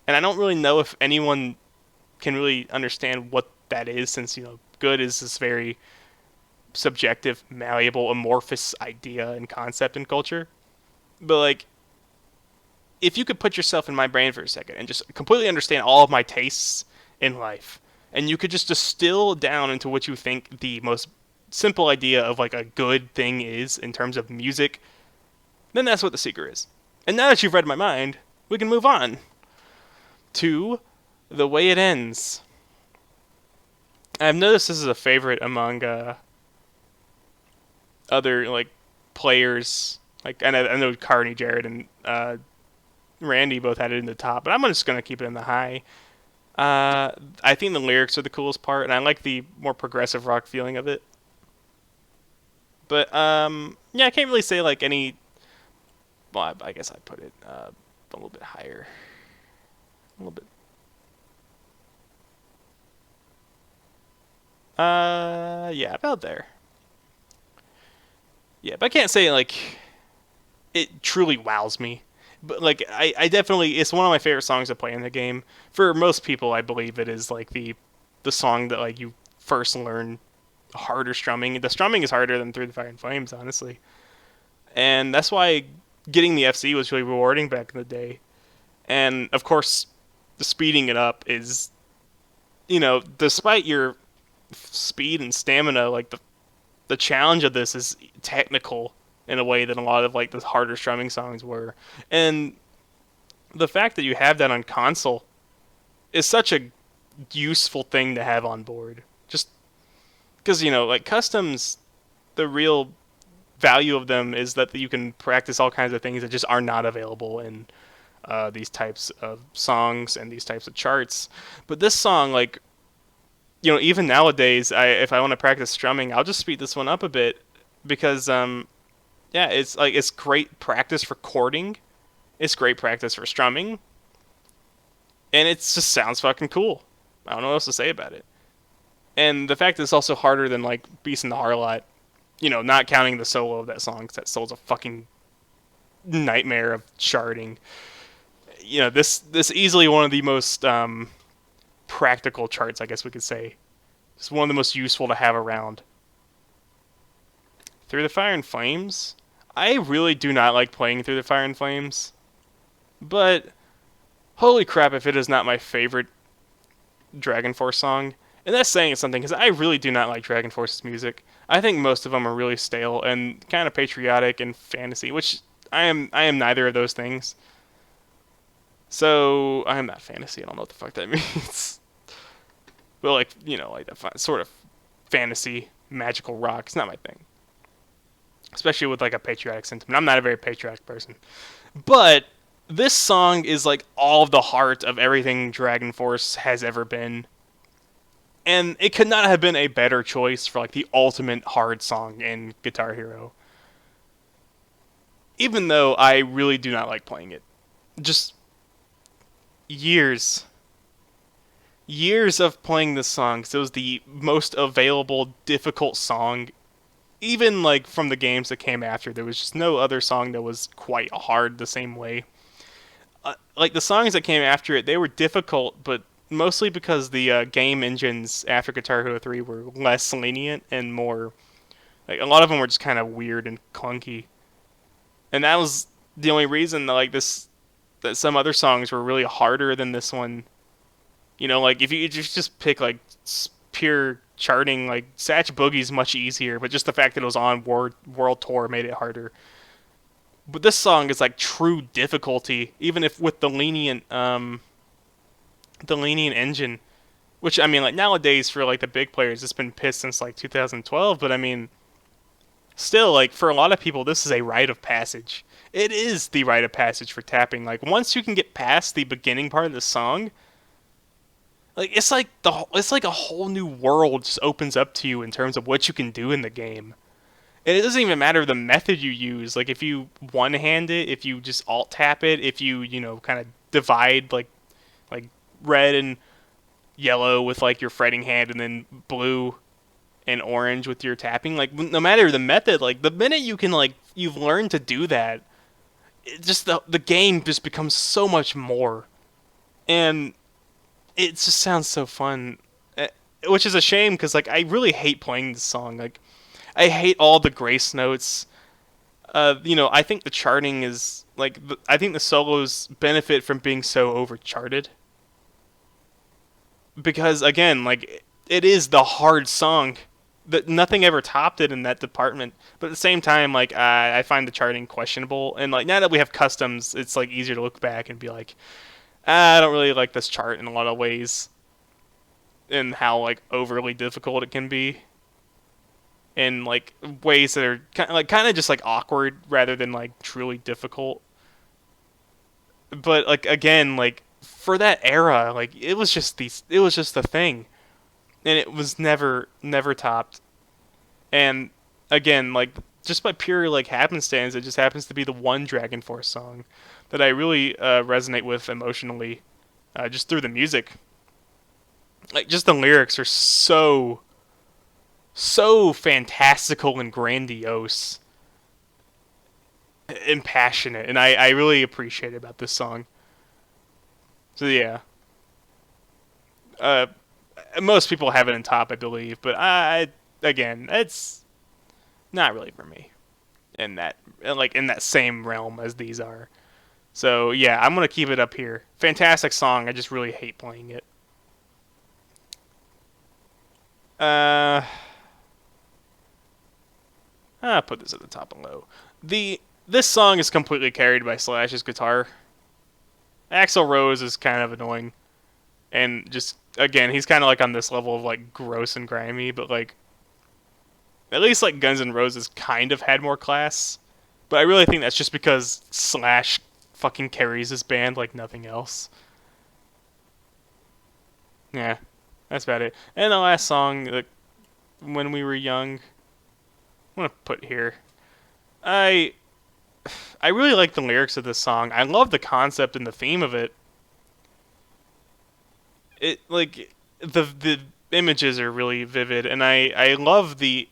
And I don't really know if anyone can really understand what that is, since good is this very subjective, malleable, amorphous idea and concept in culture. But like, if you could put yourself in my brain for a second and just completely understand all of my tastes in life, and you could just distill down into what you think the most simple idea of like a good thing is in terms of music, then that's what The Seeker is. And now that you've read my mind, we can move on to The Way It Ends. I've noticed this is a favorite among other like players. Like I know CarneyJared and Randy both had it in the top, but I'm just gonna keep it in the high. I think the lyrics are the coolest part, and I like the more progressive rock feeling of it. But yeah, I can't really say like any. Well, I guess I put it a little bit higher, a little bit. Yeah, about there. Yeah, but I can't say like it truly wows me. But like I definitely, it's one of my favorite songs to play in the game. For most people, I believe it is like the song that like you first learn harder strumming. The strumming is harder than Through the Fire and Flames, honestly. And that's why getting the FC was really rewarding back in the day. And of course, the speeding it up is, despite your speed and stamina. Like the challenge of this is technical in a way that a lot of like the harder strumming songs were, and the fact that you have that on console is such a useful thing to have on board. Just because like customs, the real value of them is that you can practice all kinds of things that just are not available in these types of songs and these types of charts. But this song, like, even nowadays, if I want to practice strumming, I'll just speed this one up a bit because, yeah, it's great practice for chording, it's great practice for strumming, and it just sounds fucking cool. I don't know what else to say about it. And the fact that it's also harder than like Beast in the Harlot, not counting the solo of that song, because that solo's a fucking nightmare of charting. This easily one of the most practical charts, I guess we could say. It's one of the most useful to have around. Through the Fire and Flames, I really do not like playing Through the Fire and Flames, but holy crap if it is not my favorite Dragon Force song. And that's saying something, because I really do not like Dragon Force's music. I think most of them are really stale and kind of patriotic and fantasy, which I am neither of those things. So I am not fantasy. I don't know what the fuck that means. But like like that sort of fantasy magical rock. It's not my thing. Especially with like a patriotic sentiment. I'm not a very patriotic person. But this song is like all of the heart of everything Dragon Force has ever been. And it could not have been a better choice for like the ultimate hard song in Guitar Hero. Even though I really do not like playing it. Just years of playing this song, because it was the most available difficult song. Even like from the games that came after, there was just no other song that was quite hard the same way. Like the songs that came after it, they were difficult, but mostly because the game engines after Guitar Hero 3 were less lenient and more, like a lot of them were just kind of weird and clunky. And that was the only reason that like that some other songs were really harder than this one. Like if you just pick like pure charting, like Satch Boogie's much easier, but just the fact that it was on World Tour made it harder. But this song is like true difficulty, even if with the lenient engine, which I mean, like nowadays for like the big players, it's been pissed since like 2012. But I mean, still, like for a lot of people, this is a rite of passage. It is the rite of passage for tapping. Like once you can get past the beginning part of the song, like it's like a whole new world just opens up to you in terms of what you can do in the game. And it doesn't even matter the method you use. Like if you one hand it, if you just alt tap it, if you kind of divide like red and yellow with like your fretting hand, and then blue and orange with your tapping. Like no matter the method, like the minute you can you've learned to do that, it just the game just becomes so much more, and it just sounds so fun. Which is a shame because like I really hate playing this song. Like I hate all the grace notes. I think the charting is like I think the solos benefit from being so overcharted. Because again, like it is the hard song that nothing ever topped it in that department. But at the same time, like I find the charting questionable, and like now that we have customs, it's like easier to look back and be like, I don't really like this chart in a lot of ways, and how like overly difficult it can be, in like ways that are kind of just like awkward rather than like truly difficult. But like again, like for that era, like it was just the thing, and it was never topped. And again, like just by pure like happenstance, it just happens to be the one Dragon Force song that I really resonate with emotionally, just through the music. Like just the lyrics are so fantastical and grandiose and passionate, and I really appreciate it about this song. So yeah, uh, most people have it in top, I believe, but again, it's not really for me in that same realm as these are. So yeah, I'm gonna keep it up here. Fantastic song. I just really hate playing it. Uh, I'll put this at the top and low. This song is completely carried by Slash's guitar. Axl Rose is kind of annoying, and just again, he's kind of like on this level of like gross and grimy, but like at least like Guns N' Roses kind of had more class. But I really think that's just because Slash fucking carries his band like nothing else. Yeah, that's about it. And the last song, like, When We Were Young, I'm gonna put here. I I really like the lyrics of this song. I love the concept and the theme of it. It like the images are really vivid, and I love the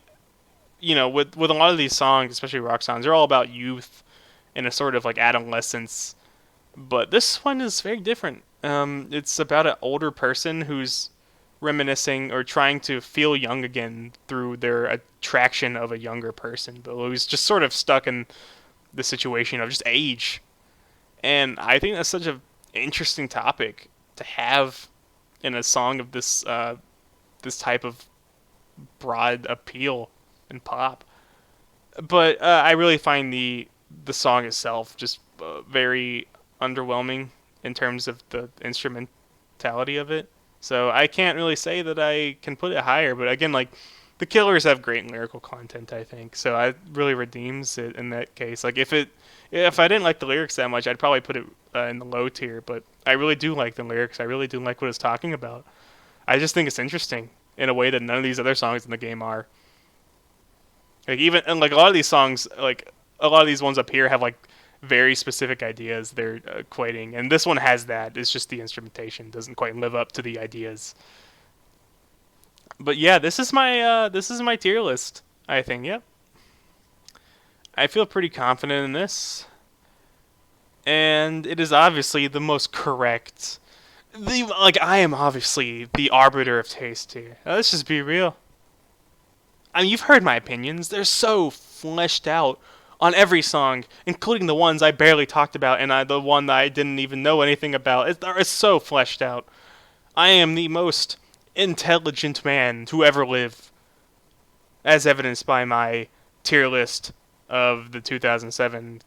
with a lot of these songs, especially rock songs, they're all about youth and a sort of like adolescence. But this one is very different. It's about an older person who's reminiscing or trying to feel young again through their attraction of a younger person, but who's just sort of stuck in the situation of just age. And I think that's such an interesting topic to have in a song of this type of broad appeal and pop. But I really find the song itself just very underwhelming in terms of the instrumentality of it. So I can't really say that I can put it higher. But again, like the Killers have great lyrical content, I think. So it really redeems it in that case. Like if I didn't like the lyrics that much, I'd probably put it in the low tier. But I really do like the lyrics. I really do like what it's talking about. I just think it's interesting in a way that none of these other songs in the game are. Like even and like a lot of these songs, like a lot of these ones up here have like very specific ideas they're equating, and this one has that. It's just the instrumentation doesn't quite live up to the ideas. But yeah, this is my tier list. I think. Yep. I feel pretty confident in this, and it is obviously the most correct. I am obviously the arbiter of taste here. Let's just be real. I mean, you've heard my opinions. They're so fleshed out on every song, including the ones I barely talked about and the one that I didn't even know anything about. It's so fleshed out. I am the most intelligent man to ever live, as evidenced by my tier list of the 2007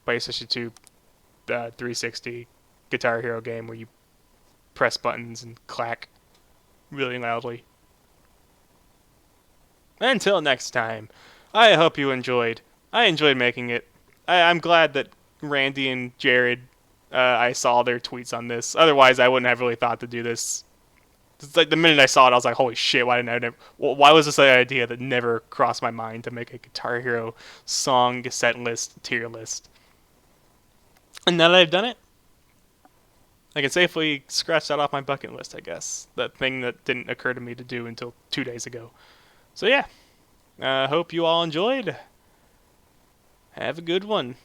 PlayStation 2 360 Guitar Hero game where you press buttons and clack really loudly. Until next time, I hope you enjoyed. I enjoyed making it. I'm glad that Randy and Jared, I saw their tweets on this. Otherwise, I wouldn't have really thought to do this. It's like the minute I saw it, I was like, "Holy shit! Why didn't I never? Why was this an idea that never crossed my mind to make a Guitar Hero song set list tier list?" And now that I've done it, I can safely scratch that off my bucket list. I guess that thing that didn't occur to me to do until 2 days ago. So yeah, hope you all enjoyed. Have a good one.